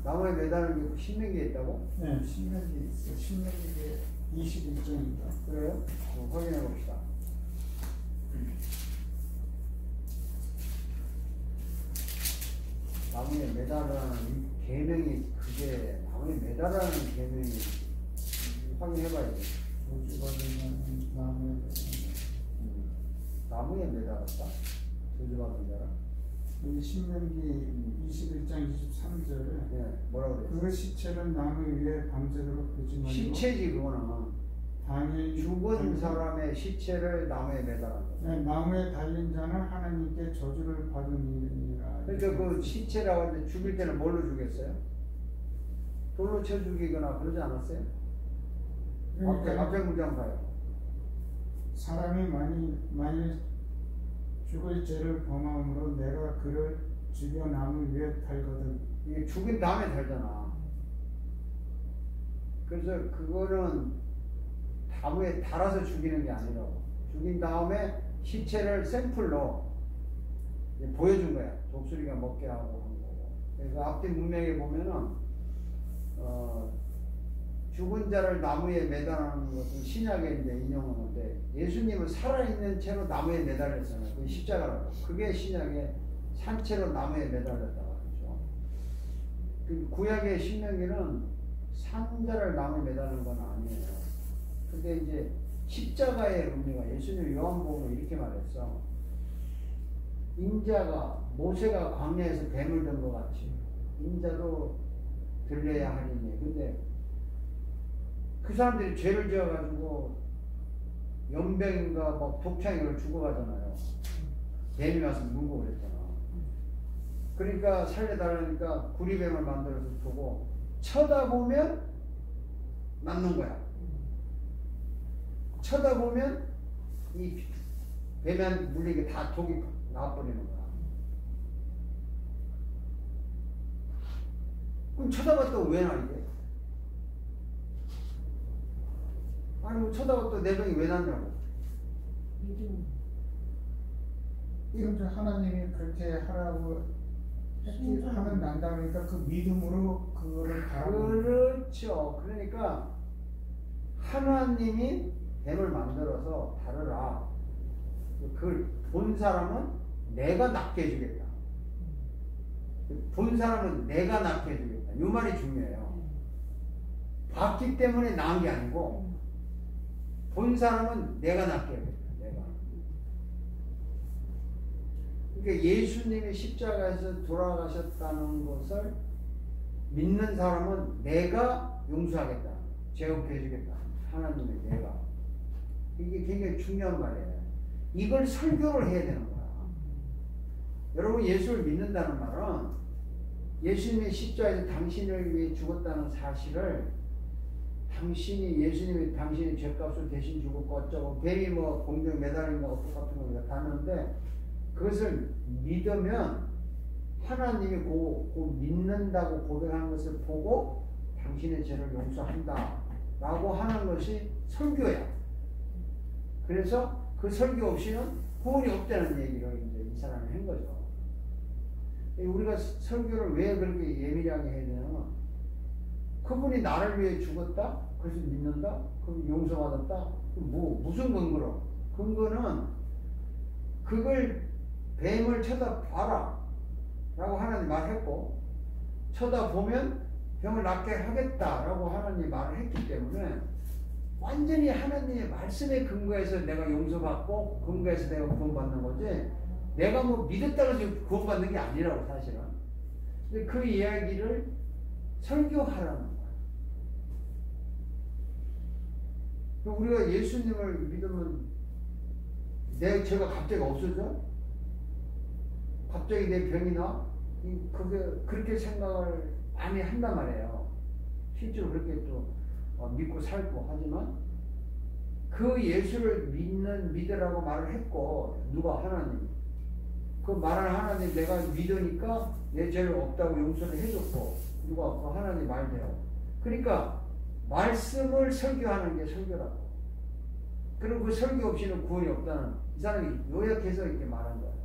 나무에 매달린 게 신명기에 있다고? 네, 신명기에 있어요. 신명기에 21장인가. 그래요? 확인해 봅시다. 나무에 매달라는 계명이, 그게 나무에 매달라는 계명이 확인해봐야지. 저주받은 자는 나무에 매달았다? 저주받은 자라? 여기 신명기 21장 23절에 네, 뭐라고 그래요? 그 시체를 나무 위에 밤새도록 두지 말고 시체지, 그거는. 당일 죽은 사람의 시체를 나무에 매달았다. 네, 나무에 달린 자는 하나님께 저주를 받은 일이니라. 그러니까 그 시체라고 하는데 죽일 때는 뭘로 죽였어요? 돌로 쳐 죽이거나 그러지 않았어요? 앞에 문장 봐요. 사람이 만일 죽을 죄를 범함으로 내가 그를 죽여 나무 위에 달거든. 이게 죽인 다음에 달잖아. 그래서 그거는 나무에 달아서 죽이는 게 아니라고. 죽인 다음에 시체를 샘플로 보여준 거야. 독수리가 먹게 하고 한 거고. 그래서 앞뒤 문맥에 보면은 죽은 자를 나무에 매달하는 것은 신약에 이제 인용하는데, 예수님은 살아있는 채로 나무에 매달렸잖아요. 그게 십자가라고. 그게 신약에 산채로 나무에 매달렸다 그러죠. 그 구약의 신명기는 산자를 나무에 매달는 건 아니에요. 근데 이제 십자가의 의미가, 예수님 요한복음에 이렇게 말했어. 인자가, 모세가 광야에서 뱀을 든 것 같이 인자도 들려야 하리니. 근데 그 사람들이 죄를 지어가지고 연병인가 뭐 독창이를 죽어가잖아요. 뱀이 와서 물고 그랬잖아. 그러니까 살려달라니까 구리뱀을 만들어서 두고 쳐다보면 낫는 거야. 쳐다보면 이 뱀에 물리게 다 독이 나와버리는 거야. 그럼 쳐다봤다고 왜 나이게? 아니 뭐 쳐다봤다고 내 병이 왜 났냐고. 믿음. 지금 저 하나님이 그렇게 하라고 하면 난다 그러니까 그 믿음으로 그거를 바라보는 거예요. 그렇죠. 그러니까 하나님이 뱀을 만들어서 다루라. 그걸 본 사람은 내가 낫게 해주겠다. 본 사람은 내가 낫게 해주겠다. 이 말이 중요해요. 봤기 때문에 나은 게 아니고 본 사람은 내가 낫게 해주겠다. 내가. 그러니까 예수님이 십자가에서 돌아가셨다는 것을 믿는 사람은 내가 용서하겠다. 제어해 해주겠다. 하나님의 내가. 이게 굉장히 중요한 말이에요. 이걸 설교를 해야 되는 거야. 여러분 예수를 믿는다는 말은 예수님의 십자가에서 당신을 위해 죽었다는 사실을 당신이 예수님이 당신의 죄값을 대신 주고 어쩌고 뱀이 뭐 공병 매달린 거 똑같은 거 다 하는데 그것을 믿으면 하나님이 그 믿는다고 고백하는 것을 보고 당신의 죄를 용서한다 라고 하는 것이 설교야. 그래서 그 설교 없이는 구원이 없다는 얘기를 이제 이 사람이 한 거죠. 우리가 설교를 왜 그렇게 예민하게 해야 되냐면 그분이 나를 위해 죽었다? 그래서 믿는다? 그럼 용서받았다? 무슨 근거로? 근거는 그걸 뱀을 쳐다봐라 라고 하나님 말했고 쳐다보면 병을 낫게 하겠다라고 하나님 말을 했기 때문에 완전히 하나님의 말씀에 근거해서 내가 용서받고 근거해서 내가 구원받는 거지 내가 뭐 믿었다고 해서 구원받는 게 아니라고 사실은. 근데 그 이야기를 설교하라는 거야. 우리가 예수님을 믿으면 내 죄가 갑자기 없어져? 갑자기 내 병이 나? 그게 그렇게 생각을 많이 한단 말이에요. 실제로 그렇게 또 믿고 살고 하지만 그 예수를 믿으라고 말을 했고 누가 하나님 그 말을 하나님 내가 믿으니까 내 죄를 없다고 용서를 해줬고 누가 그 하나님 말대로 그러니까 말씀을 설교하는 게 설교라고. 그리고 그 설교 없이는 구원이 없다는 이 사람이 요약해서 이렇게 말한 거예요.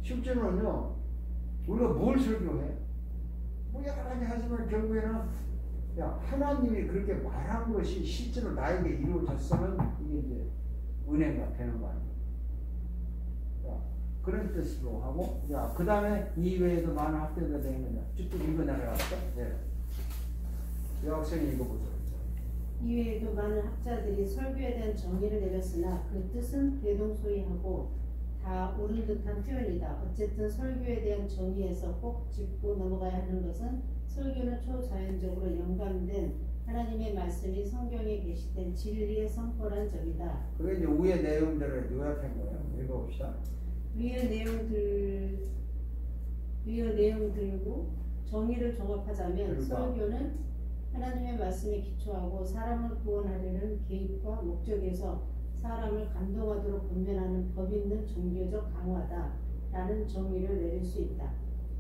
실제로는요 우리가 뭘 설교해? 뭐 여러 가지 하지만 결국에는 야 하나님이 그렇게 말한 것이 실제로 나에게 이루어졌으면 이게 이제 은혜가 되는 거 아니에요. 그런 뜻으로 하고 그 다음에 이외에도 많은 학교가 되는 거냐 쭉쭉 읽어 나가갈까? 네. 여학생이 읽어보세요. 이외에도 많은 학자들이 설교에 대한 정의를 내렸으나 그 뜻은 대동소이하고 다 옳은 듯한 표현이다. 어쨌든 설교에 대한 정의에서 꼭 짚고 넘어가야 하는 것은 설교는 초자연적으로 영감된 하나님의 말씀이 성경에 게시된 진리의 선포란 점이다. 그게 이제 위의 내용들을 요약한 거예요. 읽어봅시다. 위의 내용들고 정의를 종합하자면 설교는 하나님의 말씀에 기초하고 사람을 구원하려는 계획과 목적에서 사람을 감동하도록 권면하는 법 있는 종교적 강화다라는 정의를 내릴 수 있다.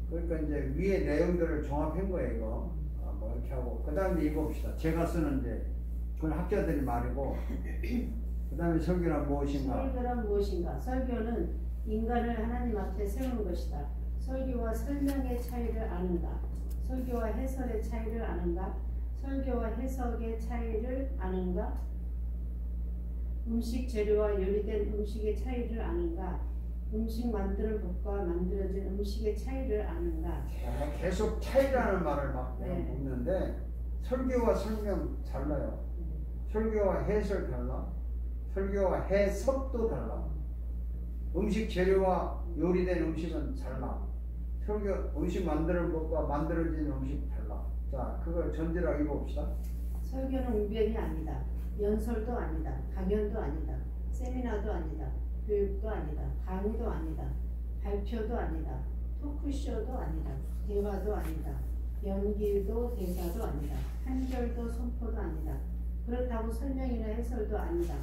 그러니까 이제 위의 내용들을 종합한 거예요. 이거 뭐 이렇게 하고 그 다음에 읽어봅시다. 제가 쓰는데 그건 학자들이 말이고 그 다음에 설교란 무엇인가? 설교란 무엇인가? 설교는 인간을 하나님 앞에 세우는 것이다. 설교와 설명의 차이를 아는가? 설교와 해설의 차이를 아는가? 설교와 해석의 차이를 아는가? 음식 재료와 요리된 음식의 차이를 아는가? 음식 만드는 법과 만들어진 음식의 차이를 아는가? 계속 차이라는 말을 막 네. 묻는데 설교와 설명 달라요. 설교와 해설 달라. 설교와 해석도 달라. 음식 재료와 요리된 음식은 달라. 설교 음식 만드는 법과 만들어진 음식 달라. 자, 그걸 전제로 읽어봅시다. 설교는 웅변이 아니다. 연설도 아니다. 강연도 아니다. 세미나도 아니다. 교육도 아니다. 강의도 아니다. 발표도 아니다. 토크쇼도 아니다. 대화도 아니다. 연기도 대사도 아니다. 한결도 선포도 아니다. 그렇다고 설명이나 해설도 아니다.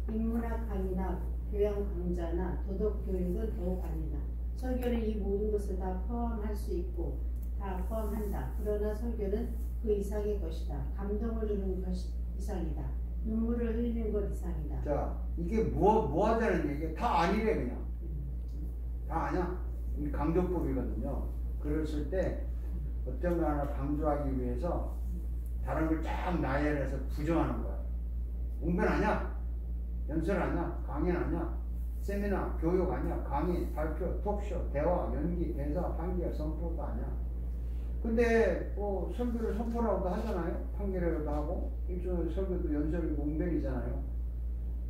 인문학 강의나 교양 강좌나 도덕 교육은 더욱 아니다. 설교는 이 모든 것을 다 포함할 수 있고 다 포함한다. 그러나 설교는 그 이상의 것이다. 감동을 주는 것 이상이다. 눈물을 흘리는 것 이상이다. 자, 이게 뭐 하자는 얘기야? 다 아니래, 그냥. 다 아냐? 이 강조법이거든요. 그랬을 때 어떤 거 하나 강조하기 위해서 다른 걸 쫙 나열해서 부정하는 거야. 웅변 아니야? 연설 아니야? 강연 아니야? 세미나, 교육 아니야? 강의, 발표, 톡쇼, 대화, 연기, 대사, 판결, 선포도 아니야? 근데 뭐 설교를 선포라고도 하잖아요. 판결이라고도 하고 일종의 설교도 연설이고 웅변이잖아요.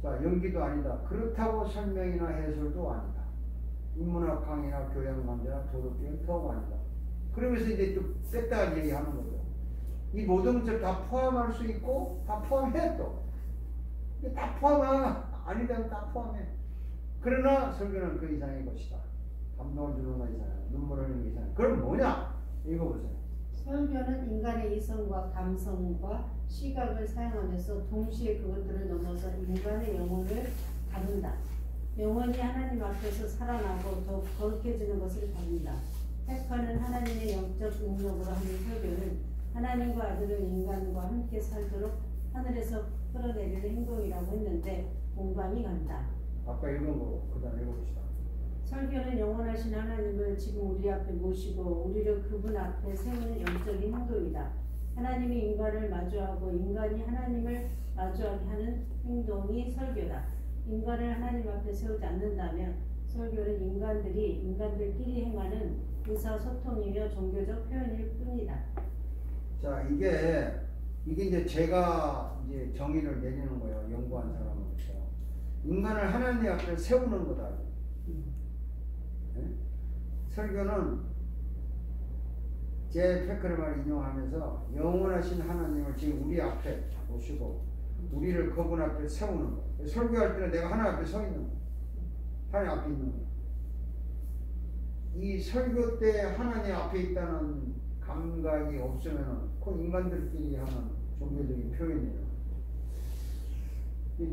자, 연기도 아니다. 그렇다고 설명이나 해설도 아니다. 인문학 강의나 교양 강좌나 도덕적인 수업 아니다. 그러면서 이제 또 뺐다가 얘기하는 거죠. 이 모든 것을 다 포함할 수 있고 다 포함해 또. 다 포함하 아니다 다 포함해. 그러나 설교는 그 이상의 것이다. 감동을 주는 것 이상, 눈물을 흘리는 것 이상. 그럼 뭐냐? 읽어보세요. 설교는 인간의 이성과 감성과 시각을 사용하면서 동시에 그것들을 넘어서 인간의 영혼을 다룬다. 영혼이 하나님 앞에서 살아나고 더욱 거룩해지는 것을 다룬다. 테커는 하나님의 영적 능력으로 하는 설교는 하나님과 아들은 인간과 함께 살도록 하늘에서 끌어내리는 행동이라고 했는데 공감이 간다. 아까 읽은 거 그다음 읽어봅시다. 설교는 영원하신 하나님을 지금 우리 앞에 모시고 우리를 그분 앞에 세우는 영적인 행동이다. 하나님이 인간을 마주하고 인간이 하나님을 마주하게 하는 행동이 설교다. 인간을 하나님 앞에 세우지 않는다면 설교는 인간들끼리 행하는 의사소통이며 종교적 표현일 뿐이다. 자, 이게 이제 제가 이제 정의를 내리는 거예요. 연구한 사람으로서. 인간을 하나님 앞에 세우는 거다. 네? 설교는 제 페크의 말을 인용하면서 영원하신 하나님을 지금 우리 앞에 모시고 우리를 그분 앞에 세우는 거. 설교할 때는 내가 하나님 앞에 서 있는 거. 하나님 앞에 있는 거. 이 설교 때 하나님 앞에 있다는 감각이 없으면 그 인간들끼리 하는 종교적인 표현이에요.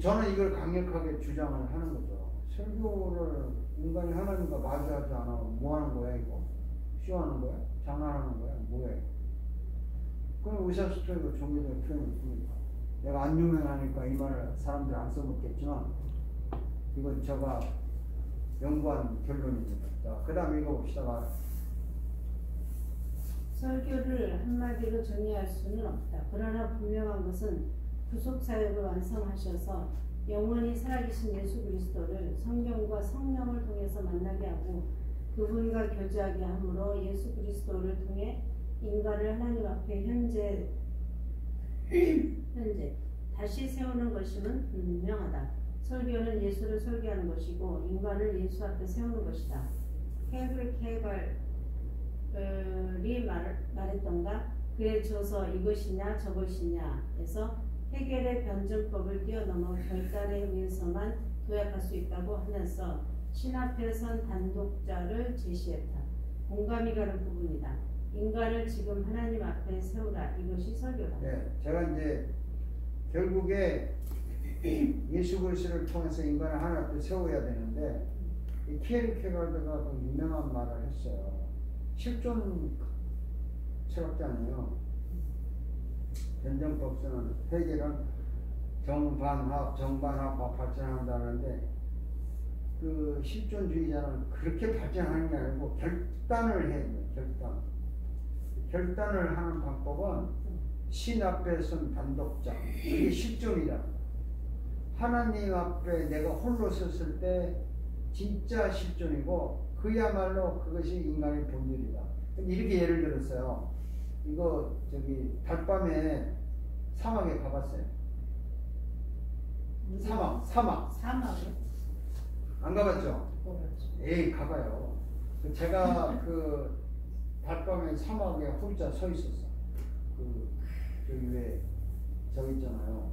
저는 이걸 강력하게 주장을 하는 거죠. 설교를 인간이 하나님과 마주하지 않아 뭐 하는 거야 이거? 쇼하는 거야? 장난하는 거야? 뭐야 이거? 그럼 의사소통이고 종교적인 표현일 뿐이다. 내가 안 유명하니까 이 말을 사람들이 안 써먹겠지만 이건 제가 연구한 결론입니다. 자, 그 다음 읽어봅시다. 설교를 한마디로 정의할 수는 없다. 그러나 분명한 것은 구속사역을 완성하셔서 영원히 살아계신 예수 그리스도를 성경과 성령을 통해서 만나게 하고 그분과 교제하게 함으로 예수 그리스도를 통해 인간을 하나님 앞에 현재 다시 세우는 것임은 분명하다. 설교는 예수를 설교하는 것이고 인간을 예수 앞에 세우는 것이다. 케발이 말했던가 그에 줘서 이것이냐 저것이냐 해서 해결의 변증법을 뛰어넘어 결단에 의해서만 도약할 수 있다고 하면서 신 앞에 선 단독자를 제시했다. 공감이 가는 부분이다. 인간을 지금 하나님 앞에 세우라. 이것이 설교다. 네, 제가 이제 결국에 예수 그리스도를 통해서 인간을 하나님 앞에 세워야 되는데 이 키에르케가르드가 그 유명한 말을 했어요. 실존 철학자네요. 변정법서는 해결은 정반합 발전한다는데 그 실존주의자는 그렇게 발전하는 게 아니고 결단을 해야 돼요. 결단을 하는 방법은 신 앞에 선 단독자. 이게 실존이다. 하나님 앞에 내가 홀로 섰을 때 진짜 실존이고 그야말로 그것이 인간의 본질이다. 이렇게 예를 들었어요. 이거 달밤에 사막에 가봤어요. 사막을? 안 가봤죠? 에이 가봐요. 제가 그 달밤에 사막에 혼자 서 있었어. 저기 왜 저기 있잖아요.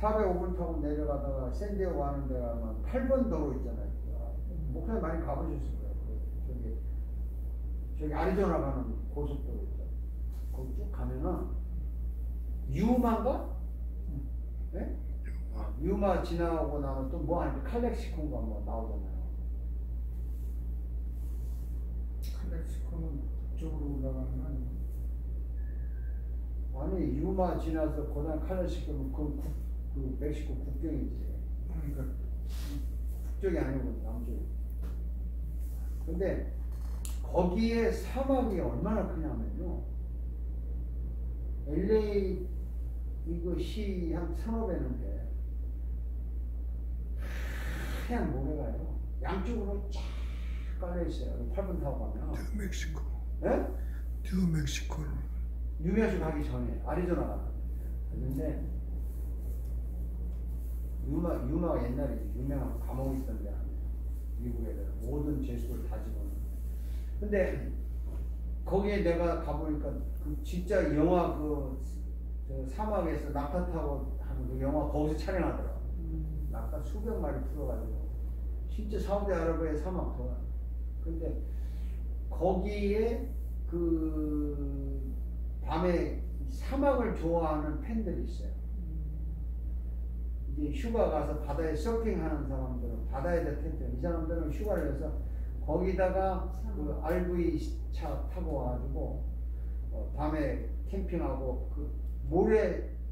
405번 타고 내려가다가 샌디에고 가는 데가 막 8번 도로 있잖아요. 목사님 많이 가보셨을 거예요. 저기 아리조나 가는 고속도로 있죠. 거기 쭉 가면은 유마인가? 네? 유마 지나고 나면 또 뭐 하는데 칼렉시콘가 뭐 나오잖아요. 멕시코는 북쪽으로 올라가는 거 아니에요? 아니 유마 지나서 고단 칼라시키면 그 멕시코 국경이지. 그러니까 북쪽이 아니고 남쪽. 근데 거기에 사막이 얼마나 크냐면요. LA 이거 시 한 1,500배인데 하얀 모래가요. 양쪽으로 쫙 깔려 있어요. 8번 타고 가면. 뉴멕시코. 예? 뉴멕시코. 뉴메시 가기 전에 아리조나 갔는데 유마가 옛날에 유명한 감옥이 있던 데 아니에요. 미국 애들 모든 죄수를 다 집어넣는. 근데 거기에 내가 가보니까 그 진짜 영화 저 사막에서 낙타 타고 하는 그 영화 거기서 촬영하더라고. 낙타 수백 마리 풀어가지고 진짜 사우디아라비아의 사막 좋아. 근데 거기에 그 밤에 사막을 좋아하는 팬들이 있어요. 이제 휴가 가서 바다에 서핑하는 사람들은 바다에다 텐트, 이 사람들은 휴가를 내서 거기다가 그 RV 차 타고 와가지고 밤에 캠핑하고 그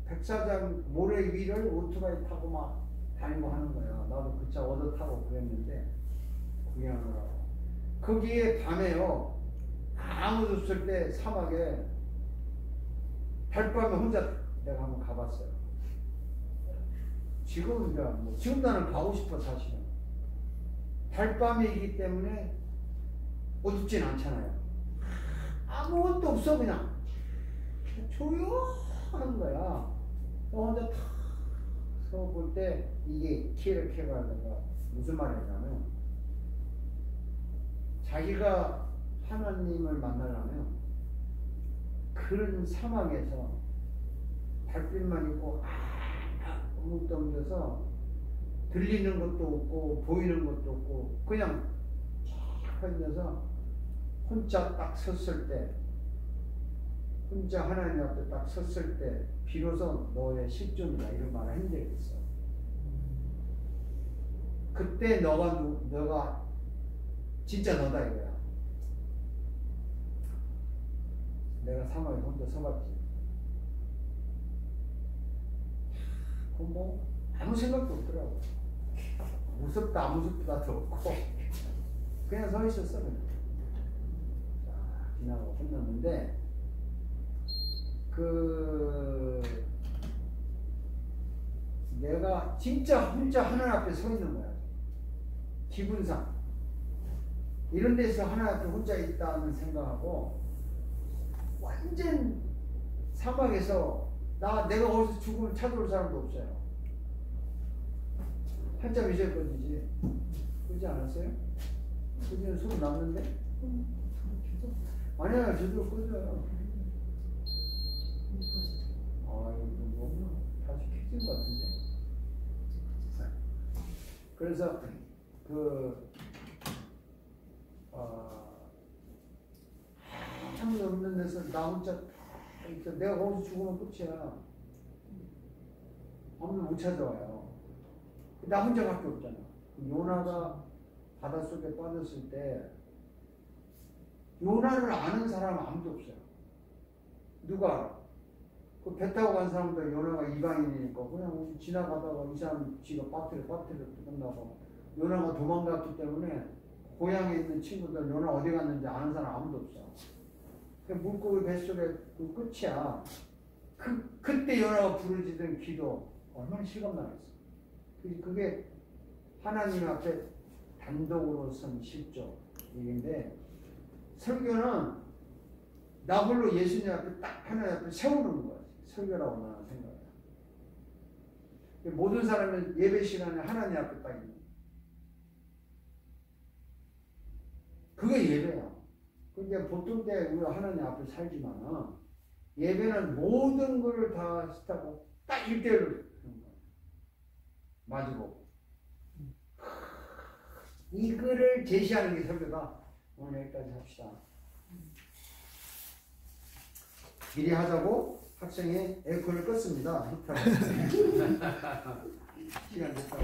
백사장 모래 위를 오토바이 타고 막 다니고 하는 거야. 나도 그 차 얻어 타고 그랬는데 구경하느라고. 거기에 밤에요 아무도 없을 때 사막에 달밤에 혼자 내가 한번 가봤어요. 지금은 지금 나는 가고 싶어 사실은. 달밤이기 때문에 어둡진 않잖아요. 아무것도 없어. 그냥 조용한 거야. 혼자 탁 서 볼 때 이게 키에르케가 무슨 말이냐면 자기가 하나님을 만나려면 그런 사막에서 달빛만 있고 아무것도 없어서 들리는 것도 없고 보이는 것도 없고 그냥 쫙 앉아서 혼자 딱 섰을 때, 혼자 하나님 앞에 딱 섰을 때 비로소 너의 실존이다 이런 말을 한 적이 있어. 그때 너가 진짜 너다 이거야. 내가 사막에 혼자 서봤지. 뭐 아무 생각도 없더라고. 무섭다 안 무섭다도 없고 그냥 서 있었어. 그냥. 자, 지나고 끝났는데 내가 진짜 혼자 하나님 앞에 서 있는 거야. 기분상 이런 데서 하나님 앞에 혼자 있다는 생각하고 완전 사막에서 내가 어디서 죽으면 찾아올 사람도 없어요. 한참 있었거든지. 그러지 않았어요? 그러면 소리 났는데? 아니야, 저도 꺼져요. 뭐 다시 켜진 것 같은데. 그래서 아무도 없는 데서 나 혼자 내가 거기서 죽으면 끝이야. 아무도 못 찾아와요. 나 혼자밖에 없잖아. 요나가 바닷속에 빠졌을 때 요나를 아는 사람은 아무도 없어요. 누가 알아? 그 배 타고 간 사람들 요나가 이방인이니까 그냥 지나가다가 이 사람 지가 빠트려 끝나고 요나가 도망갔기 때문에 고향에 있는 친구들 요나 어디 갔는지 아는 사람 아무도 없어. 물고기 뱃속에 그 끝이야. 그때 요나가 부르짖은 기도 얼마나 실감나겠어. 그게 하나님 앞에 단독으로 선 실조 얘기인데 설교는 나 홀로 예수님 앞에 딱 하나님 앞에 세우는 거야. 설교라고 나는 생각해요. 모든 사람은 예배 시간에 하나님 앞에 딱 있는 거야. 그게 예배야. 근데 보통 때 우리가 하나님 앞에 살지만 예배는 모든 것을 다 스타고 딱 1대1로 하는 거야. 마주보고. 이거를 제시하는 게 설교다. 오늘 여기까지 합시다. 미리 하자고 학생이 에어컨을 껐습니다. 시간 됐다고.